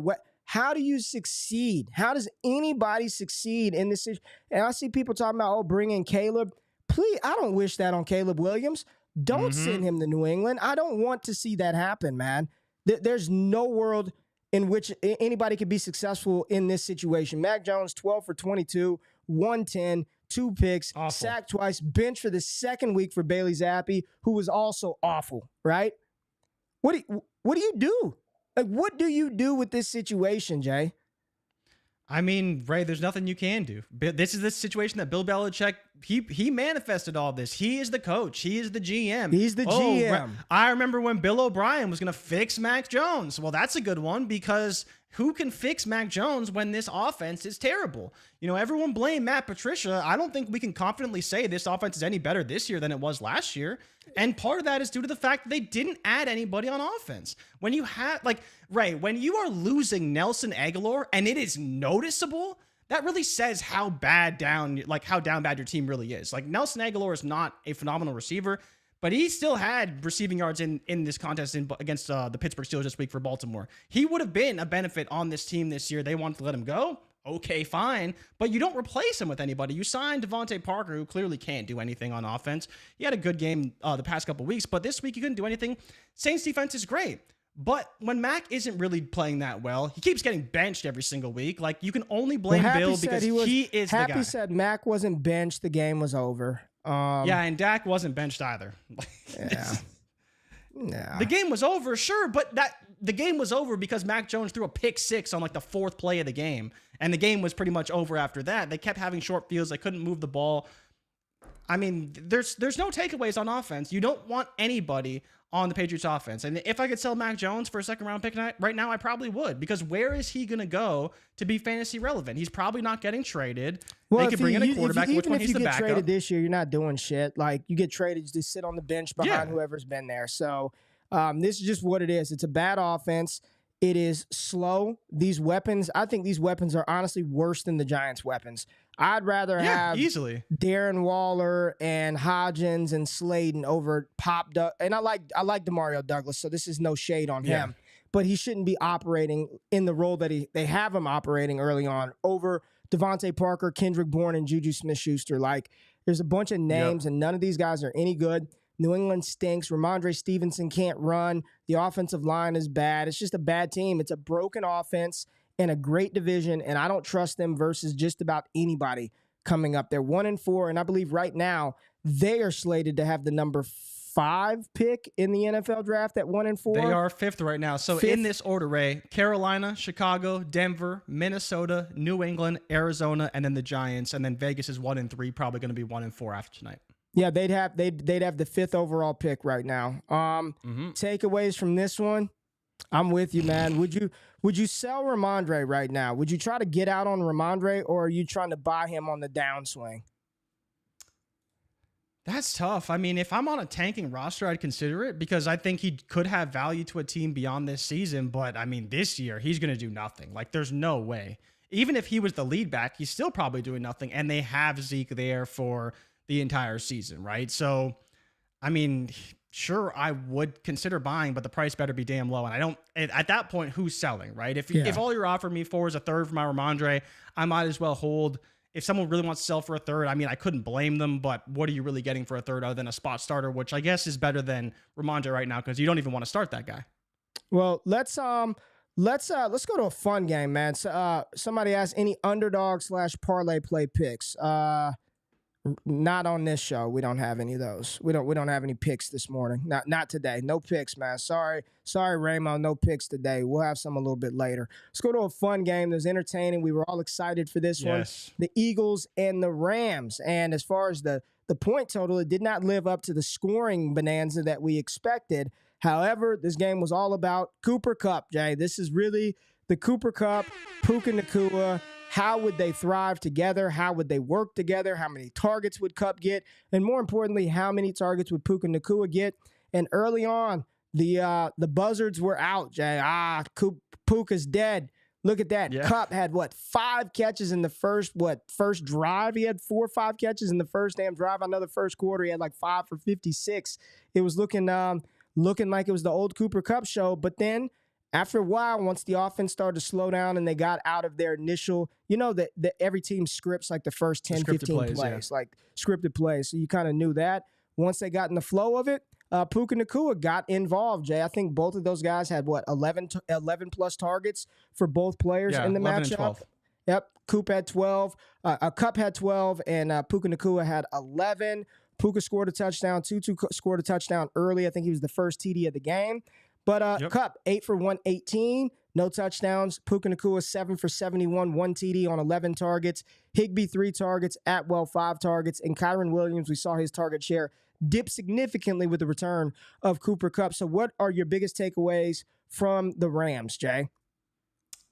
how do you succeed? How does anybody succeed in this? And I see people talking about, bring in Caleb. Please, I don't wish that on Caleb Williams. Don't send him to New England. I don't want to see that happen, man. There's no world in which anybody could be successful in this situation. Mac Jones, 12 for 22, 110, 2 picks, awful. Sacked twice, benched for the second week for Bailey Zappi, who was also awful, right? What do you do? Like, what do you do with this situation, Jay? I mean, Ray, there's nothing you can do. This is the situation that Bill Belichick, he manifested all this. He is the coach. He is the GM. He's the GM. I remember when Bill O'Brien was going to fix Mac Jones. Well, that's a good one because who can fix Mac Jones when this offense is terrible? You know, everyone blame Matt Patricia. I don't think we can confidently say this offense is any better this year than it was last year. And part of that is due to the fact that they didn't add anybody on offense. When you have, like, Ray, when you are losing Nelson Aguilar and it is noticeable, that really says how down bad your team really is. Like, Nelson Aguilar is not a phenomenal receiver, but he still had receiving yards in this contest against the Pittsburgh Steelers this week for Baltimore. He would have been a benefit on this team this year. They wanted to let him go. Okay, fine. But you don't replace him with anybody. You signed Devontae Parker, who clearly can't do anything on offense. He had a good game the past couple weeks, but this week he couldn't do anything. Saints defense is great. But when Mac isn't really playing that well, he keeps getting benched every single week. Like, you can only blame Bill because he is the guy. Happy said Mac wasn't benched. The game was over. Yeah, and Dak wasn't benched either. Yeah. The game was over, sure, but the game was over because Mac Jones threw a pick 6 on like the 4th play of the game, and the game was pretty much over after that. They kept having short fields. They couldn't move the ball. I mean, there's no takeaways on offense. You don't want anybody on the Patriots offense. And if I could sell Mac Jones for a second-round pick right now, I probably would, because where is he going to go to be fantasy relevant? He's probably not getting traded. Well, they could bring in a quarterback, which one he's the backup. If you get traded this year, you're not doing shit. Like, you get traded, you just sit on the bench behind whoever's been there. So this is just what it is. It's a bad offense. It is slow. These weapons, I think these weapons are honestly worse than the Giants' weapons. I'd rather have easily Darren Waller and Hodgins and Slayton over Pop. And I like Demario Douglas, so this is no shade on him. But he shouldn't be operating in the role that they have him operating early on over Devontae Parker, Kendrick Bourne, and Juju Smith-Schuster. Like, there's a bunch of names, and none of these guys are any good. New England stinks. Ramondre Stevenson can't run. The offensive line is bad. It's just a bad team. It's a broken offense in a great division, and I don't trust them versus just about anybody coming up. They're 1-4, and I believe right now they are slated to have the number 5 pick in the NFL draft at 1-4. They are 5th right now. So in this order, Ray, Carolina, Chicago, Denver, Minnesota, New England, Arizona, and then the Giants, and then Vegas is 1-3, probably going to be 1-4 after tonight. Yeah, they'd have the 5th overall pick right now. Takeaways from this one, I'm with you, man. Would you sell Ramondre right now? Would you try to get out on Ramondre, or are you trying to buy him on the downswing? That's tough. I mean, if I'm on a tanking roster, I'd consider it because I think he could have value to a team beyond this season. But I mean, this year he's going to do nothing. Like, there's no way. Even if he was the lead back, he's still probably doing nothing. And they have Zeke there for the entire season, right? So, I mean, sure, I would consider buying, but the price better be damn low. And I don't, at that point, who's selling, right? If all you're offering me for is a third for my Ramondre, I might as well hold. If someone really wants to sell for a third, I mean, I couldn't blame them, but what are you really getting for a third other than a spot starter, which I guess is better than Ramondre right now because you don't even want to start that guy. Well, let's go to a fun game, man. So, somebody asked any underdog/parlay play picks. Not on this show. We don't have any of those. We don't have any picks this morning. Not today. No picks, man. Sorry, Ramo. No picks today. We'll have some a little bit later. Let's go to a fun game. It was entertaining. We were all excited for this one. The Eagles and the Rams. And as far as the point total, it did not live up to the scoring bonanza that we expected. However, this game was all about Cooper Kupp, Jay. This is really the Cooper Kupp, Puka Nacua. How would they thrive together? How would they work together? How many targets would Kupp get? And more importantly, how many targets would Puka Nacua get? And early on, the buzzards were out, Jay. Puka's dead. Look at that. Yeah. Kupp had 5 catches in the first drive? He had 4 or 5 catches in the first damn drive. I know the first quarter he had 5 for 56. It was looking like it was the old Cooper Kupp show. But then after a while, once the offense started to slow down and they got out of their initial, that every team scripts the first 10, 15 plays, scripted plays. So you kind of knew that. Once they got in the flow of it, Puka Nacua got involved, Jay. I think both of those guys had 11 plus targets for both players in the 11 matchup. and 12. Yep, Kupp had 12, Kupp had 12, and Puka Nacua had 11. Puka scored a touchdown. Tutu scored a touchdown early. I think he was the first TD of the game. But Kupp 8 for 118, no touchdowns. Puka Nacua 7 for 71, 1 TD on 11 targets. Higbee 3 targets. Atwell 5 targets, and Kyren Williams, we saw his target share dip significantly with the return of Cooper Kupp. So what are your biggest takeaways from the Rams, Jay?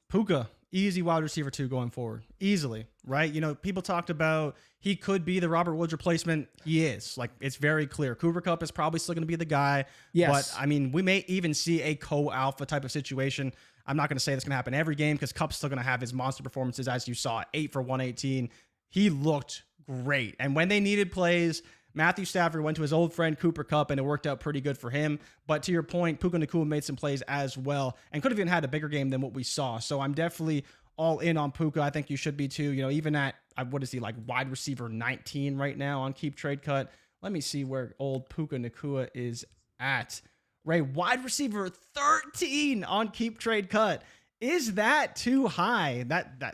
Puka, easy wide receiver 2 going forward. Easily, right? People talked about he could be the Robert Woods replacement. He is. It's very clear. Cooper Kupp is probably still going to be the guy. Yes. But, we may even see a co-alpha type of situation. I'm not going to say that's going to happen every game because Kupp's still going to have his monster performances, as you saw, 8 for 118. He looked great. And when they needed plays, Matthew Stafford went to his old friend Cooper Kupp, and it worked out pretty good for him. But to your point, Puka Nacua made some plays as well and could have even had a bigger game than what we saw. So I'm definitely all in on Puka. I think you should be too. Even at, what is he, wide receiver 19 right now on Keep Trade Cut? Let me see where old Puka Nacua is at. Ray, wide receiver 13 on Keep Trade Cut. Is that too high?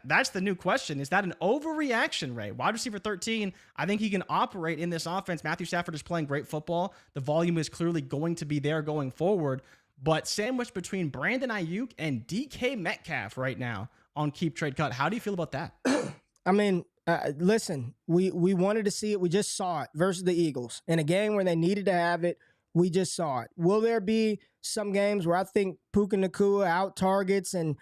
That's the new question. Is that an overreaction, Ray? Wide receiver 13, I think he can operate in this offense. Matthew Stafford is playing great football. The volume is clearly going to be there going forward. But sandwiched between Brandon Ayuk and DK Metcalf right now on Keep Trade Cut. How do you feel about that? Listen, we wanted to see it. We just saw it versus the Eagles. In a game where they needed to have it, we just saw it. Will there be some games where I think Puka Nacua out targets and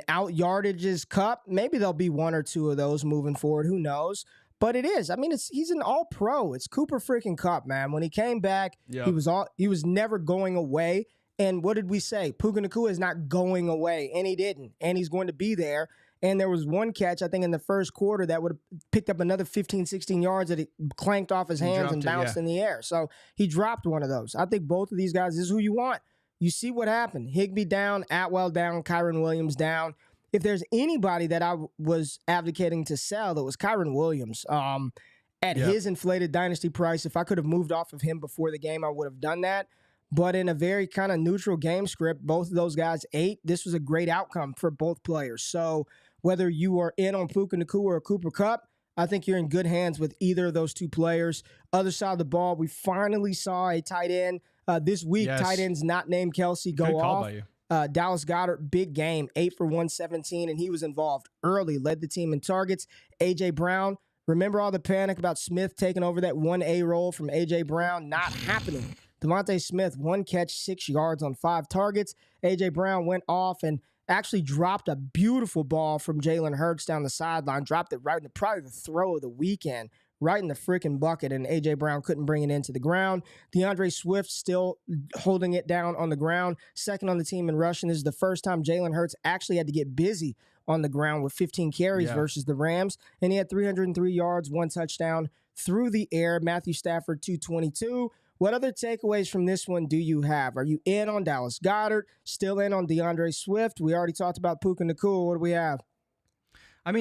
out yardages Kupp? Maybe there'll be 1 or 2 of those moving forward. Who knows? But it is. He's an all-pro. It's Cooper freaking Kupp, man. When he came back, he was never going away. And what did we say? Puka Nacua is not going away, and he didn't. And he's going to be there. And there was one catch, I think, in the first quarter that would have picked up another 15, 16 yards that it clanked off his hands and bounced in the air. So he dropped one of those. I think both of these guys, this is who you want. You see what happened. Higbee down, Atwell down, Kyren Williams down. If there's anybody that I was advocating to sell, it was Kyren Williams. At his inflated dynasty price, if I could have moved off of him before the game, I would have done that. But in a very kind of neutral game script, both of those guys ate. This was a great outcome for both players. So whether you are in on Puka Nacua or Cooper Kupp, I think you're in good hands with either of those two players. Other side of the ball, we finally saw a tight end this week. Yes. Tight ends not named Kelsey go good off. By you. Dallas Goedert, big game, 8 for 117, and he was involved early, led the team in targets. A.J. Brown, remember all the panic about Smith taking over that 1A role from A.J. Brown? Not happening. Devontae Smith, 1 catch, 6 yards on 5 targets. A.J. Brown went off and actually dropped a beautiful ball from Jalen Hurts down the sideline, dropped it right in probably the throw of the weekend, right in the freaking bucket, and A.J. Brown couldn't bring it into the ground. DeAndre Swift still holding it down on the ground, second on the team in rushing. This is the first time Jalen Hurts actually had to get busy on the ground with 15 carries versus the Rams, and he had 303 yards, 1 touchdown through the air. Matthew Stafford, 222. What other takeaways from this one do you have? Are you in on Dallas Goedert? Still in on DeAndre Swift? We already talked about Puka Nacua. What do we have?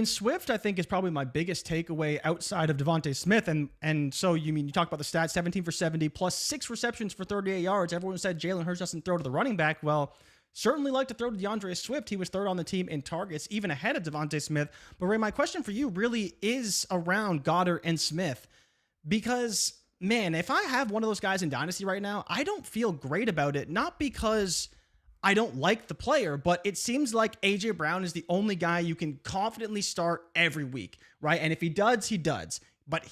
Swift, I think, is probably my biggest takeaway outside of Devontae Smith. And so, you talk about the stats, 17 for 70, plus 6 receptions for 38 yards. Everyone said Jalen Hurts doesn't throw to the running back. Well, certainly like to throw to DeAndre Swift. He was third on the team in targets, even ahead of Devontae Smith. But, Ray, my question for you really is around Goedert and Smith. Because, man, if I have one of those guys in Dynasty right now, I don't feel great about it. Not because I don't like the player, but it seems like A.J. Brown is the only guy you can confidently start every week, right? And if he does, he does. But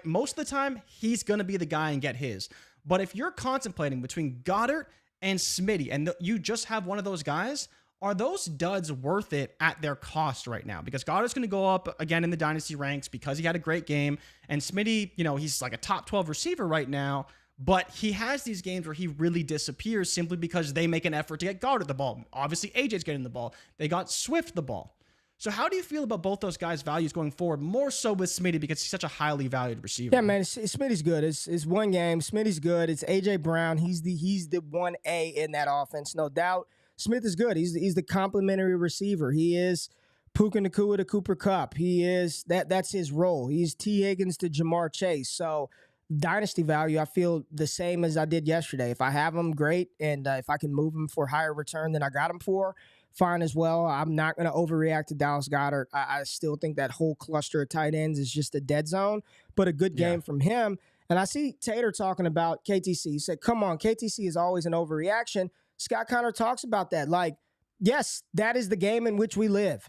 most of the time, he's going to be the guy and get his. But if you're contemplating between Goedert and Smitty, and you just have one of those guys, are those duds worth it at their cost right now? Because Goddard's going to go up again in the dynasty ranks because he had a great game. And Smitty, he's like a top 12 receiver right now. But he has these games where he really disappears simply because they make an effort to get Goddard the ball. Obviously, AJ's getting the ball. They got Swift the ball. So how do you feel about both those guys' values going forward? More so with Smitty because he's such a highly valued receiver. Yeah, man, Smitty's good. It's one game. Smitty's good. It's AJ Brown. He's the 1A in that offense, no doubt. Smith is good. He's the complementary receiver. He is Puka Nacua to Cooper Kupp. He is that's his role. He's T. Higgins to Jamar Chase. So dynasty value, I feel the same as I did yesterday. If I have him, great, and if I can move him for higher return than I got him for, fine as well. I'm not going to overreact to Dallas Goedert. I still think that whole cluster of tight ends is just a dead zone, but a good game from him. And I see Tater talking about KTC. He said, come on, KTC is always an overreaction. Scott Connor talks about that. Like, yes, that is the game in which we live.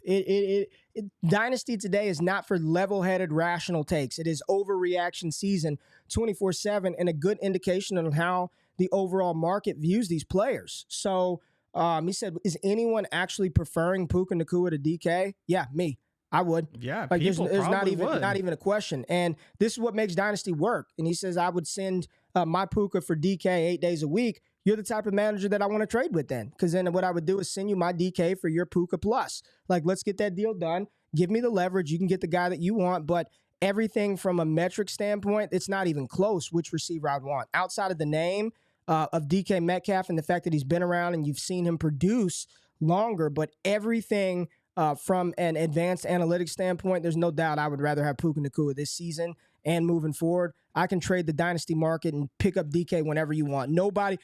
Dynasty today is not for level-headed, rational takes. It is overreaction season 24/7 and a good indication of how the overall market views these players. So he said, is anyone actually preferring Puka Nacua to DK? Yeah, me. I would. Yeah, like there's not would. even a question. And this is what makes Dynasty work. And he says, I would send my Puka for DK 8 days a week. You're the type of manager that I want to trade with then. Because then what I would do is send you my DK for your Puka plus. Like, let's get that deal done. Give me the leverage. You can get the guy that you want. But everything from a metric standpoint, it's not even close which receiver I'd want. Outside of the name of DK Metcalf and the fact that he's been around and you've seen him produce longer, but everything from an advanced analytics standpoint, there's no doubt I would rather have Puka Nacua this season and moving forward. I can trade the dynasty market and pick up DK whenever you want. Nobody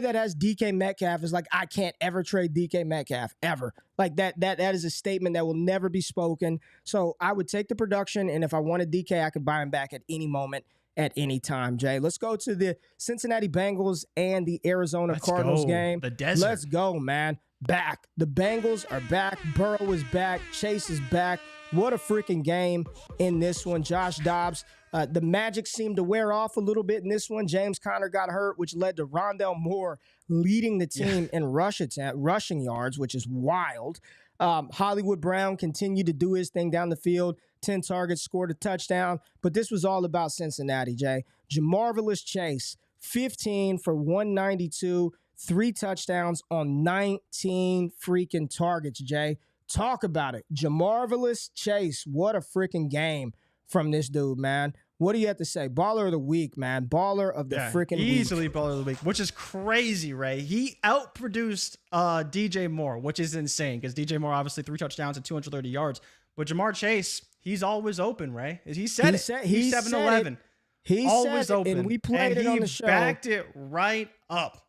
that has DK Metcalf is like, I can't ever trade DK Metcalf, ever. Like that is a statement that will never be spoken. So I would take the production, and if I wanted DK, I could buy him back at any moment, at any time, Jay. Let's go to the Cincinnati Bengals and the Arizona Cardinals game. The desert. Let's go, man. Back. The Bengals are back. Burrow is back. Chase is back. What a freaking game in this one. Josh Dobbs, the magic seemed to wear off a little bit in this one. James Conner got hurt, which led to Rondale Moore leading the team in rushing yards, which is wild. Hollywood Brown continued to do his thing down the field. 10 targets, scored a touchdown. But this was all about Cincinnati, Jay. Jamarvelous Chase, 15 for 192, 3 touchdowns on 19 freaking targets, Jay. Talk about it. Jamarvelous Chase, what a freaking game from this dude, man. What do you have to say? Baller of the week, man. Baller of the freaking week. Easily baller of the week, which is crazy, Ray. He outproduced DJ Moore, which is insane because DJ Moore obviously 3 touchdowns and 230 yards. But Jamar Chase, he's always open, Ray. He's 7-11. He's always said it, open. And we played it on the show. He backed it right up.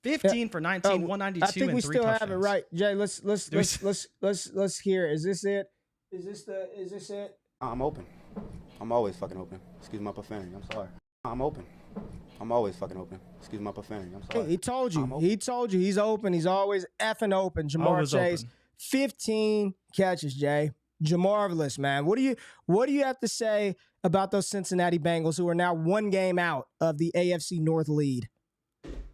15 for 19, 192 I think and we 3 still touchdowns. have it right. Jay, let's hear. Is this it? Is this it? I'm open. I'm always fucking open. Excuse my profanity. I'm sorry. I'm open. I'm always fucking open. Excuse my profanity. I'm sorry. He told you. He told you he's open. He's always effing open. Jamar Chase, open. 15 catches, Jay. Jamarvelous, man. What do you have to say about those Cincinnati Bengals who are now 1 game out of the AFC North lead?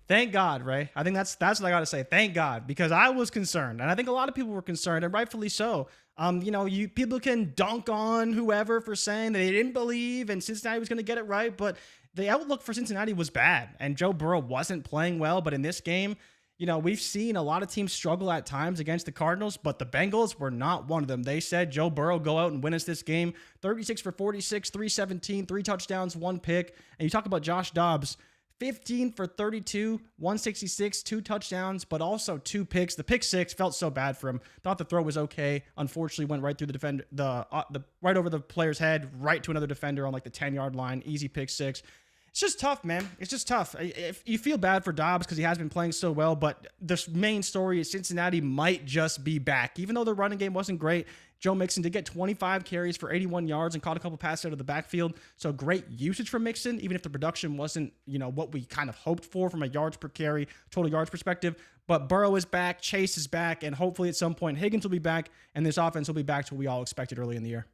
Thank God, Ray. I think that's what I got to say. Thank God, because I was concerned, and I think a lot of people were concerned, and rightfully so. People can dunk on whoever for saying that they didn't believe and Cincinnati was going to get it right, but the outlook for Cincinnati was bad, and Joe Burrow wasn't playing well. But in this game, we've seen a lot of teams struggle at times against the Cardinals, but the Bengals were not one of them. They said, Joe Burrow, go out and win us this game. 36 for 46, 317, 3 touchdowns, 1 pick. And you talk about Josh Dobbs, 15 for 32, 166, 2 touchdowns, but also 2 picks. The pick 6 felt so bad for him. Thought the throw was okay. Unfortunately, went right through the defender, right over the player's head, right to another defender on like the 10-yard line. Easy pick 6. It's just tough, man. It's just tough. If you feel bad for Dobbs because he has been playing so well, but the main story is Cincinnati might just be back. Even though the running game wasn't great, Joe Mixon did get 25 carries for 81 yards and caught a couple passes out of the backfield. So great usage from Mixon, even if the production wasn't, what we kind of hoped for from a yards per carry, total yards perspective. But Burrow is back, Chase is back, and hopefully at some point Higgins will be back, and this offense will be back to what we all expected early in the year.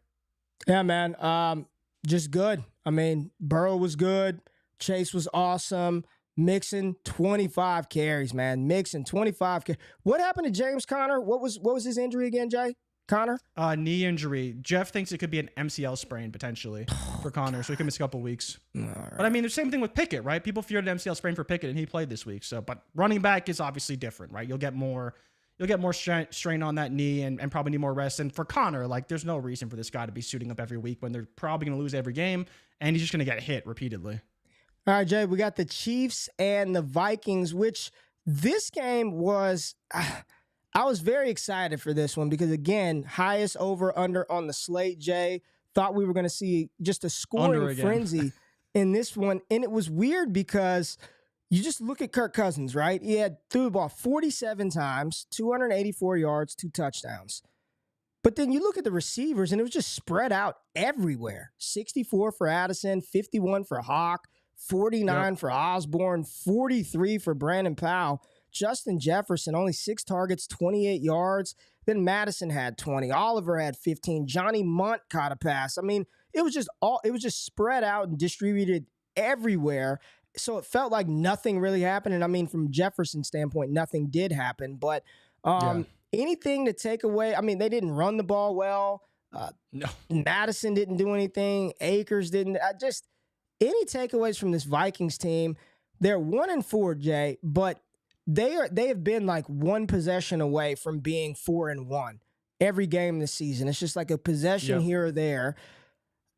Yeah, man. Just good. I mean, Burrow was good. Chase was awesome. Mixon, 25 carries, man. Mixon, 25 carries. What happened to James Conner? What was his injury again, Jay? Connor? Knee injury. Jeff thinks it could be an MCL sprain potentially for Connor, so he could miss a couple weeks. Right. But I mean, the same thing with Pickett, right? People feared an MCL sprain for Pickett, and he played this week. So, but running back is obviously different, right? You'll get more strain on that knee and probably need more rest. And for Connor, like, there's no reason for this guy to be suiting up every week when they're probably going to lose every game, and he's just going to get hit repeatedly. All right, Jay, we got the Chiefs and the Vikings, which this game was. I was very excited for this one because, again, highest over-under on the slate, Jay. Thought we were going to see just a scoring frenzy in this one. And it was weird because you just look at Kirk Cousins, right? He threw the ball 47 times, 284 yards, 2 touchdowns. But then you look at the receivers, and it was just spread out everywhere. 64 for Addison, 51 for Hawk, 49 for Osborne, 43 for Brandon Powell. Justin Jefferson, only 6 targets, 28 yards. Then Madison had 20. Oliver had 15. Johnny Munt caught a pass. I mean, it was just spread out and distributed everywhere. So it felt like nothing really happened. And I mean, from Jefferson's standpoint, nothing did happen. But anything to take away? I mean, they didn't run the ball well. No. Madison didn't do anything. Akers didn't. Any takeaways from this Vikings team? They're 1-4, Jay, but they have been like one possession away from being 4-1 every game this season. It's just like a possession here or there.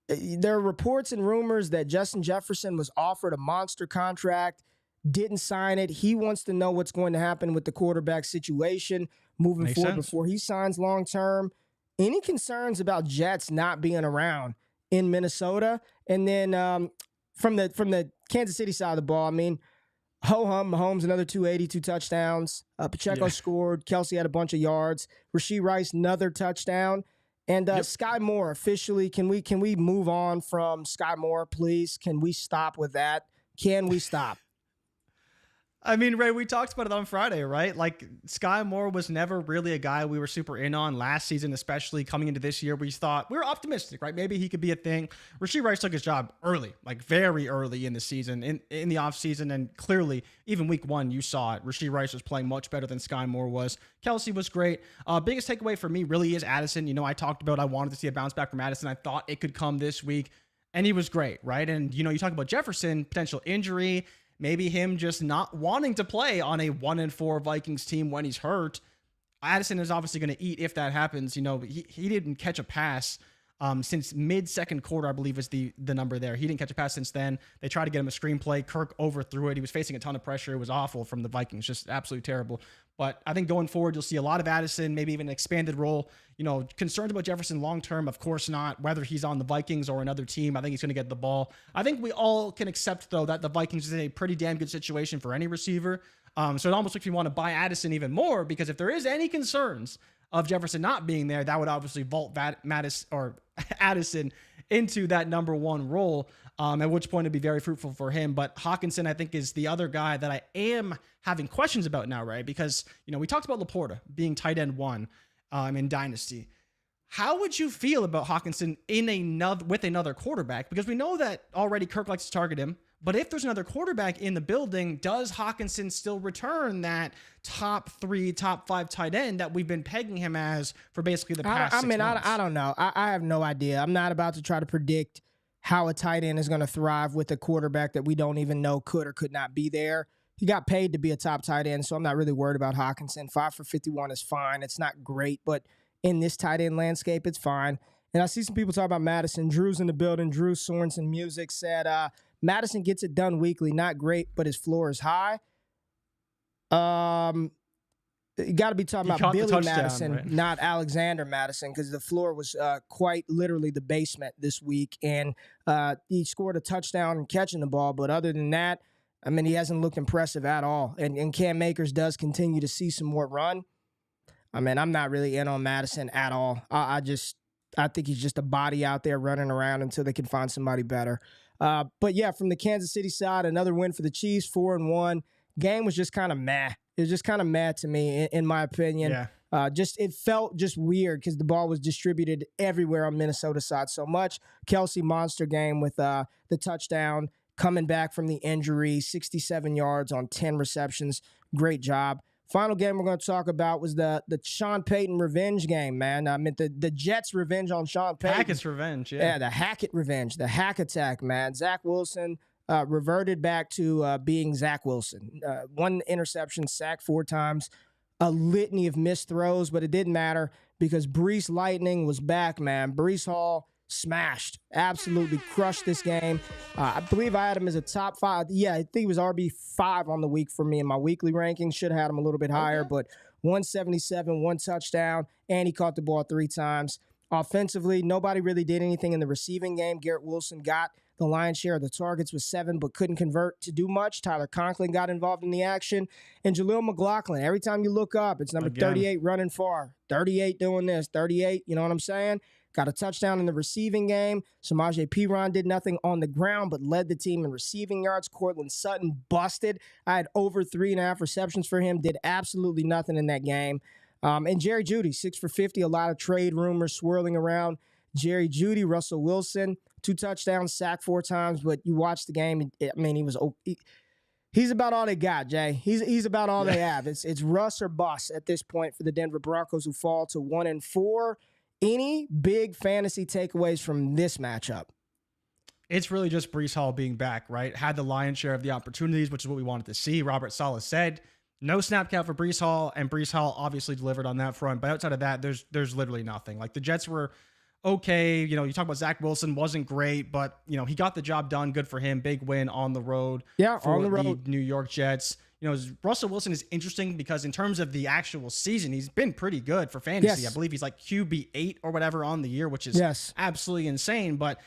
There are reports and rumors that Justin Jefferson was offered a monster contract, didn't sign it. He wants to know what's going to happen with the quarterback situation moving forward before he signs long term. Any concerns about Jets not being around in Minnesota? And then from the Kansas City side of the ball, I mean, ho-hum, Mahomes, another 282 touchdowns. Pacheco scored. Kelsey had a bunch of yards. Rashee Rice, another touchdown. And Sky Moore, officially, can we move on from Sky Moore, please? Can we stop with that? Can we stop? I mean, Ray, we talked about it on Friday, right? Like, Sky Moore was never really a guy we were super in on last season, especially coming into this year. We were optimistic, right? Maybe he could be a thing. Rashee Rice took his job early, like very early in the season, in the offseason, and clearly, even week 1, you saw it. Rashee Rice was playing much better than Sky Moore was. Kelsey was great. Biggest takeaway for me really is Addison. You know, I talked about I wanted to see a bounce back from Addison. I thought it could come this week, and he was great, right? And, you know, you talk about Jefferson, potential injury, maybe him just not wanting to play on a 1-4 Vikings team when he's hurt. Addison is obviously going to eat if that happens. You know, he didn't catch a pass since mid-second quarter, I believe is the number there. He didn't catch a pass since then. They tried to get him a screenplay. Kirk overthrew it. He was facing a ton of pressure. It was awful from the Vikings, just absolutely terrible. But I think going forward, you'll see a lot of Addison, maybe even an expanded role. You know, concerns about Jefferson long-term, of course not. Whether he's on the Vikings or another team, I think he's going to get the ball. I think we all can accept, though, that the Vikings is in a pretty damn good situation for any receiver. So it almost makes me want to buy Addison even more, because if there is any concerns of Jefferson not being there, that would obviously vault Addison into that number 1 role, at which point it'd be very fruitful for him. But Hawkinson, I think, is the other guy that I am having questions about now, right? Because, you know, we talked about Laporta being tight end 1 in Dynasty. How would you feel about Hawkinson with another quarterback? Because we know that already Kirk likes to target him. But if there's another quarterback in the building, does Hawkinson still return that top 3, top 5 tight end that we've been pegging him as for basically the past 6 months? I don't know. I have no idea. I'm not about to try to predict how a tight end is going to thrive with a quarterback that we don't even know could or could not be there. He got paid to be a top tight end, so I'm not really worried about Hawkinson. 5 for 51 is fine. It's not great, but in this tight end landscape, it's fine. And I see some people talk about Madison. Drew's in the building. Drew Sorensen Music said, Madison gets it done weekly. Not great, but his floor is high. You got to be talking about Billy Madison, right? Not Alexander Madison, because the floor was quite literally the basement this week. And he scored a touchdown and catching the ball. But other than that, I mean, he hasn't looked impressive at all. And Cam Akers does continue to see some more run. I mean, I'm not really in on Madison at all. I think he's just a body out there running around until they can find somebody better. But yeah, from the Kansas City side, another win for the Chiefs, 4-1. Game was just kind of meh. It was just kind of meh to me, in my opinion. Yeah. It felt just weird because the ball was distributed everywhere on Minnesota side so much. Kelsey, monster game with the touchdown, coming back from the injury, 67 yards on 10 receptions. Great job. Final game we're going to talk about was the Sean Payton revenge game, man. I meant the Jets' revenge on Sean Payton. Hackett's revenge, yeah. Yeah, the Hackett revenge, the hack attack, man. Zach Wilson reverted back to being Zach Wilson. One interception, sacked 4 times, a litany of missed throws, but it didn't matter because Brees Lightning was back, man. Brees Hall smashed, absolutely crushed this game. I believe I had him as a top 5. Yeah, I think he was RB5 on the week for me in my weekly rankings. Should have had him a little bit higher, but 177, 1 touchdown, and he caught the ball 3 times. Offensively, nobody really did anything in the receiving game. Garrett Wilson got the lion's share of the targets with 7, but couldn't convert to do much. Tyler Conklin got involved in the action. And Jaleel McLaughlin, every time you look up, it's number 38 running far, 38 doing this, 38, you know what I'm saying? Got a touchdown in the receiving game. Samaje Perine did nothing on the ground, but led the team in receiving yards. Cortland Sutton busted. I had over 3.5 receptions for him, did absolutely nothing in that game. And Jerry Jeudy, 6 for 50, a lot of trade rumors swirling around Jerry Jeudy. Russell Wilson, 2 touchdowns, sacked 4 times, but you watch the game, I mean, he's about all they got, Jay. He's about all they have. It's Russ or bust at this point for the Denver Broncos, who fall to 1-4. Any big fantasy takeaways from this matchup? It's really just Brees Hall being back, right? Had the lion's share of the opportunities, which is what we wanted to see. Robert Saleh said, no snap count for Brees Hall, and Brees Hall obviously delivered on that front. But outside of that, there's literally nothing. Like, the Jets were okay. You know, you talk about Zach Wilson, wasn't great, but, you know, he got the job done. Good for him. Big win on the road. Yeah, for on the road. The New York Jets. You know, Russell Wilson is interesting because in terms of the actual season, he's been pretty good for fantasy. Yes. I believe he's like QB 8 or whatever on the year, which is absolutely insane. But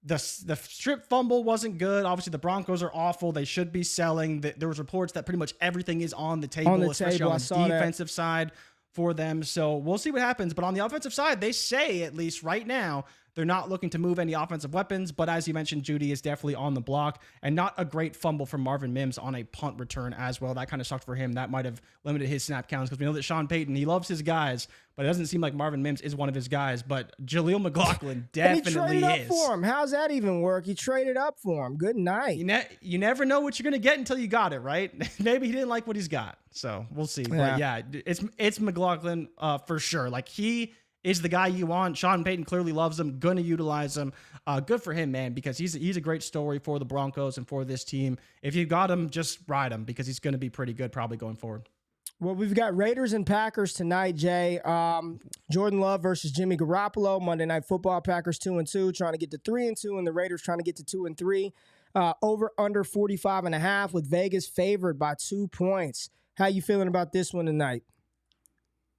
the strip fumble wasn't good. Obviously, the Broncos are awful. They should be selling. There was reports that pretty much everything is on the table, especially on the defensive side for them. So we'll see what happens. But on the offensive side, they say, at least right now, they're not looking to move any offensive weapons, but as you mentioned, Jeudy is definitely on the block, and not a great fumble from Marvin Mims on a punt return as well. That kind of sucked for him. That might have limited his snap counts because we know that Sean Payton, he loves his guys, but it doesn't seem like Marvin Mims is one of his guys. But Jaleel McLaughlin definitely he traded is. Up for him. How's that even work? He traded up for him. Good night. You never know what you're going to get until you got it, right? Maybe he didn't like what he's got, so we'll see. Yeah. But yeah, it's McLaughlin for sure. Like, he is the guy you want. Sean Payton clearly loves him, going to utilize him. Good for him, man, because he's a great story for the Broncos and for this team. If you got him, just ride him because he's going to be pretty good probably going forward. Well, we've got Raiders and Packers tonight, Jay. Jordan Love versus Jimmy Garoppolo. Monday Night Football, Packers 2-2, trying to get to 3-2, and the Raiders trying to get to 2-3. Over under 45.5 with Vegas favored by 2 points. How you feeling about this one tonight?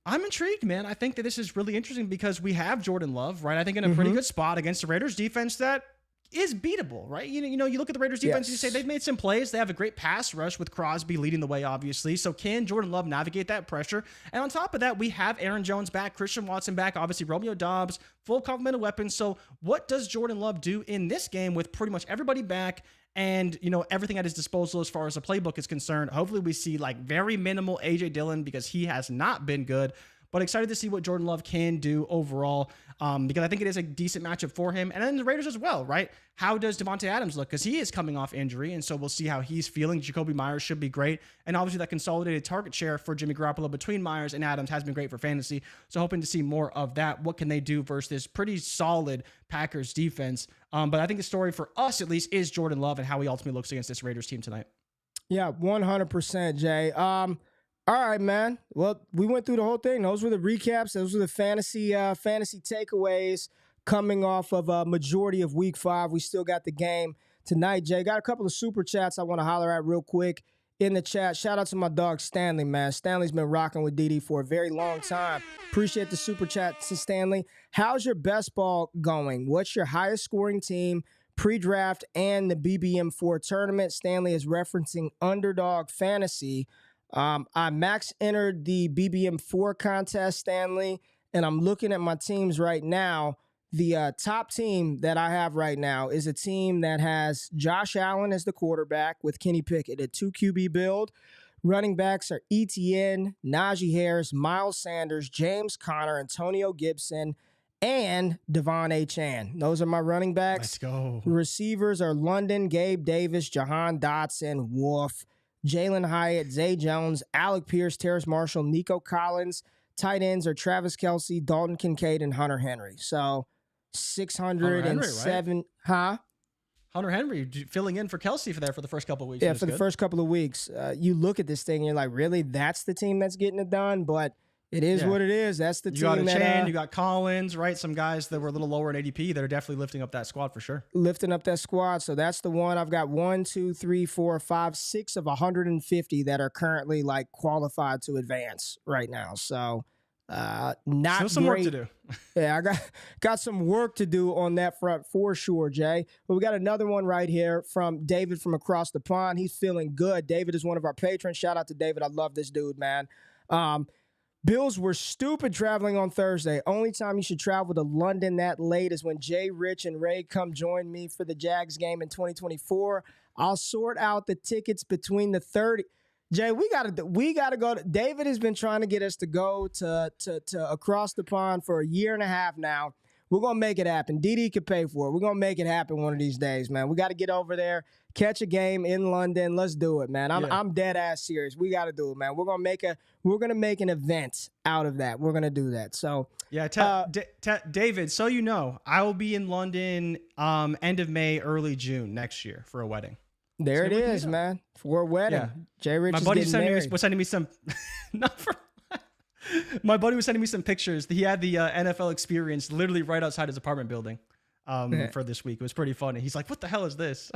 I'm intrigued, man. I think that this is really interesting because we have Jordan Love, right? I think in a pretty good spot against the Raiders defense that is beatable, right? You know, you look at the Raiders defense and you say they've made some plays. They have a great pass rush with Crosby leading the way, obviously. So can Jordan Love navigate that pressure? And on top of that, we have Aaron Jones back, Christian Watson back, obviously Romeo Doubs, full complement of weapons. So what does Jordan Love do in this game with pretty much everybody back and, you know, everything at his disposal as far as the playbook is concerned? Hopefully we see like very minimal A.J. Dillon because he has not been good. But excited to see what Jordan Love can do overall because I think it is a decent matchup for him. And then the Raiders as well, right? How does Devontae Adams look? Because he is coming off injury, and so we'll see how he's feeling. Jacoby Myers should be great. And obviously that consolidated target share for Jimmy Garoppolo between Myers and Adams has been great for fantasy. So hoping to see more of that. What can they do versus this pretty solid Packers defense? But I think the story for us, at least, is Jordan Love and how he ultimately looks against this Raiders team tonight. Yeah, 100%, Jay. All right, man. Well, we went through the whole thing. Those were the recaps. Those were the fantasy takeaways coming off of a majority of Week 5. We still got the game tonight, Jay. Got a couple of super chats I want to holler at real quick in the chat. Shout out to my dog Stanley, man. Stanley's been rocking with DD for a very long time. Appreciate the super chat to Stanley. How's your best ball going? What's your highest scoring team, pre-draft, and the BBM4 tournament? Stanley is referencing Underdog Fantasy. I max entered the BBM4 contest, Stanley, and I'm looking at my teams right now. The top team that I have right now is a team that has Josh Allen as the quarterback with Kenny Pickett, a 2 QB build. Running backs are ETN, Najee Harris, Miles Sanders, James Conner, Antonio Gibson, and Devon A. Chan. Those are my running backs. Let's go. Receivers are London, Gabe Davis, Jahan Dotson, Wolf. Jalen Hyatt, Zay Jones, Alec Pierce, Terrace Marshall, Nico Collins. Tight ends are Travis Kelce, Dalton Kincaid, and Hunter Henry. So 607. Huh? Hunter Henry filling in for Kelce for the first couple of weeks. Yeah, for the first couple of weeks. You look at this thing and you're like, really? That's the team that's getting it done? But it is what it is. That's the team. You got Chan, you got Collins, right? Some guys that were a little lower in ADP that are definitely lifting up that squad for sure. Lifting up that squad. So that's the one. I've got 1, 2, 3, 4, 5, 6 of 150 that are currently like qualified to advance right now. So not still some great. work to do. Yeah, I got some work to do on that front for sure, Jay. But we got another one right here from David from across the pond. He's feeling good. David is one of our patrons. Shout out to David. I love this dude, man. Bills were stupid traveling on Thursday. Only time you should travel to London that late is when Jay, Rich, and Ray come join me for the Jags game in 2024. I'll sort out the tickets between the 30. Jay, we gotta go. David has been trying to get us to go to across the pond for a year and a half now. We're gonna make it happen. DD could pay for it. We're gonna make it happen one of these days, man. We got to get over there, catch a game in London. Let's do it, man. I'm dead ass serious. We got to do it, man. We're gonna make an event out of that. We're gonna do that. So yeah, David. So you know, I will be in London end of May, early June next year for a wedding. There it is, man. For a wedding. Yeah. Jay Rich My is buddy getting was sending me some. My buddy was sending me some pictures. He had the NFL experience literally right outside his apartment building for this week. It was pretty funny. He's like, "What the hell is this?"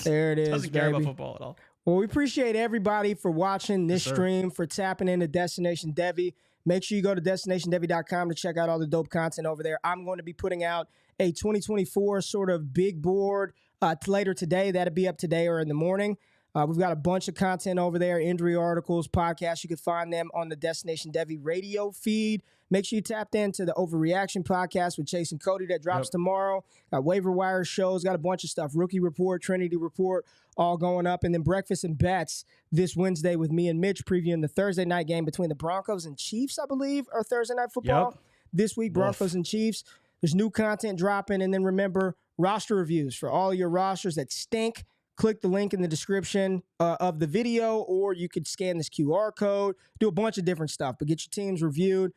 There it is. Doesn't care about football at all. Well, we appreciate everybody for watching this stream, for tapping into Destination Devy. Make sure you go to destinationdevy.com to check out all the dope content over there. I'm going to be putting out a 2024 sort of big board later today. That'll be up today or in the morning. We've got a bunch of content over there, injury articles, podcasts. You can find them on the Destination Devy radio feed. Make sure you tapped into the Overreaction podcast with Chase and Cody that drops tomorrow. Got waiver wire shows, got a bunch of stuff. Rookie Report, Trinity Report, all going up. And then Breakfast and Bets this Wednesday with me and Mitch previewing the Thursday night game between the Broncos and Chiefs, I believe, or Thursday Night Football. This week, Broncos and Chiefs. There's new content dropping. And then remember, roster reviews for all your rosters that stink. Click the link in the description of the video, or you could scan this QR code, do a bunch of different stuff, but get your teams reviewed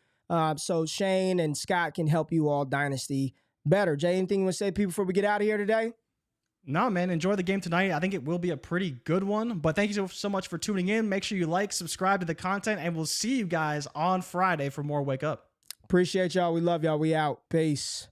so Shane and Scott can help you all dynasty better. Jay, anything you want to say to people before we get out of here today? No, man. Enjoy the game tonight. I think it will be a pretty good one, but thank you so much for tuning in. Make sure you like, subscribe to the content, and we'll see you guys on Friday for more Wake Up. Appreciate y'all. We love y'all. We out. Peace.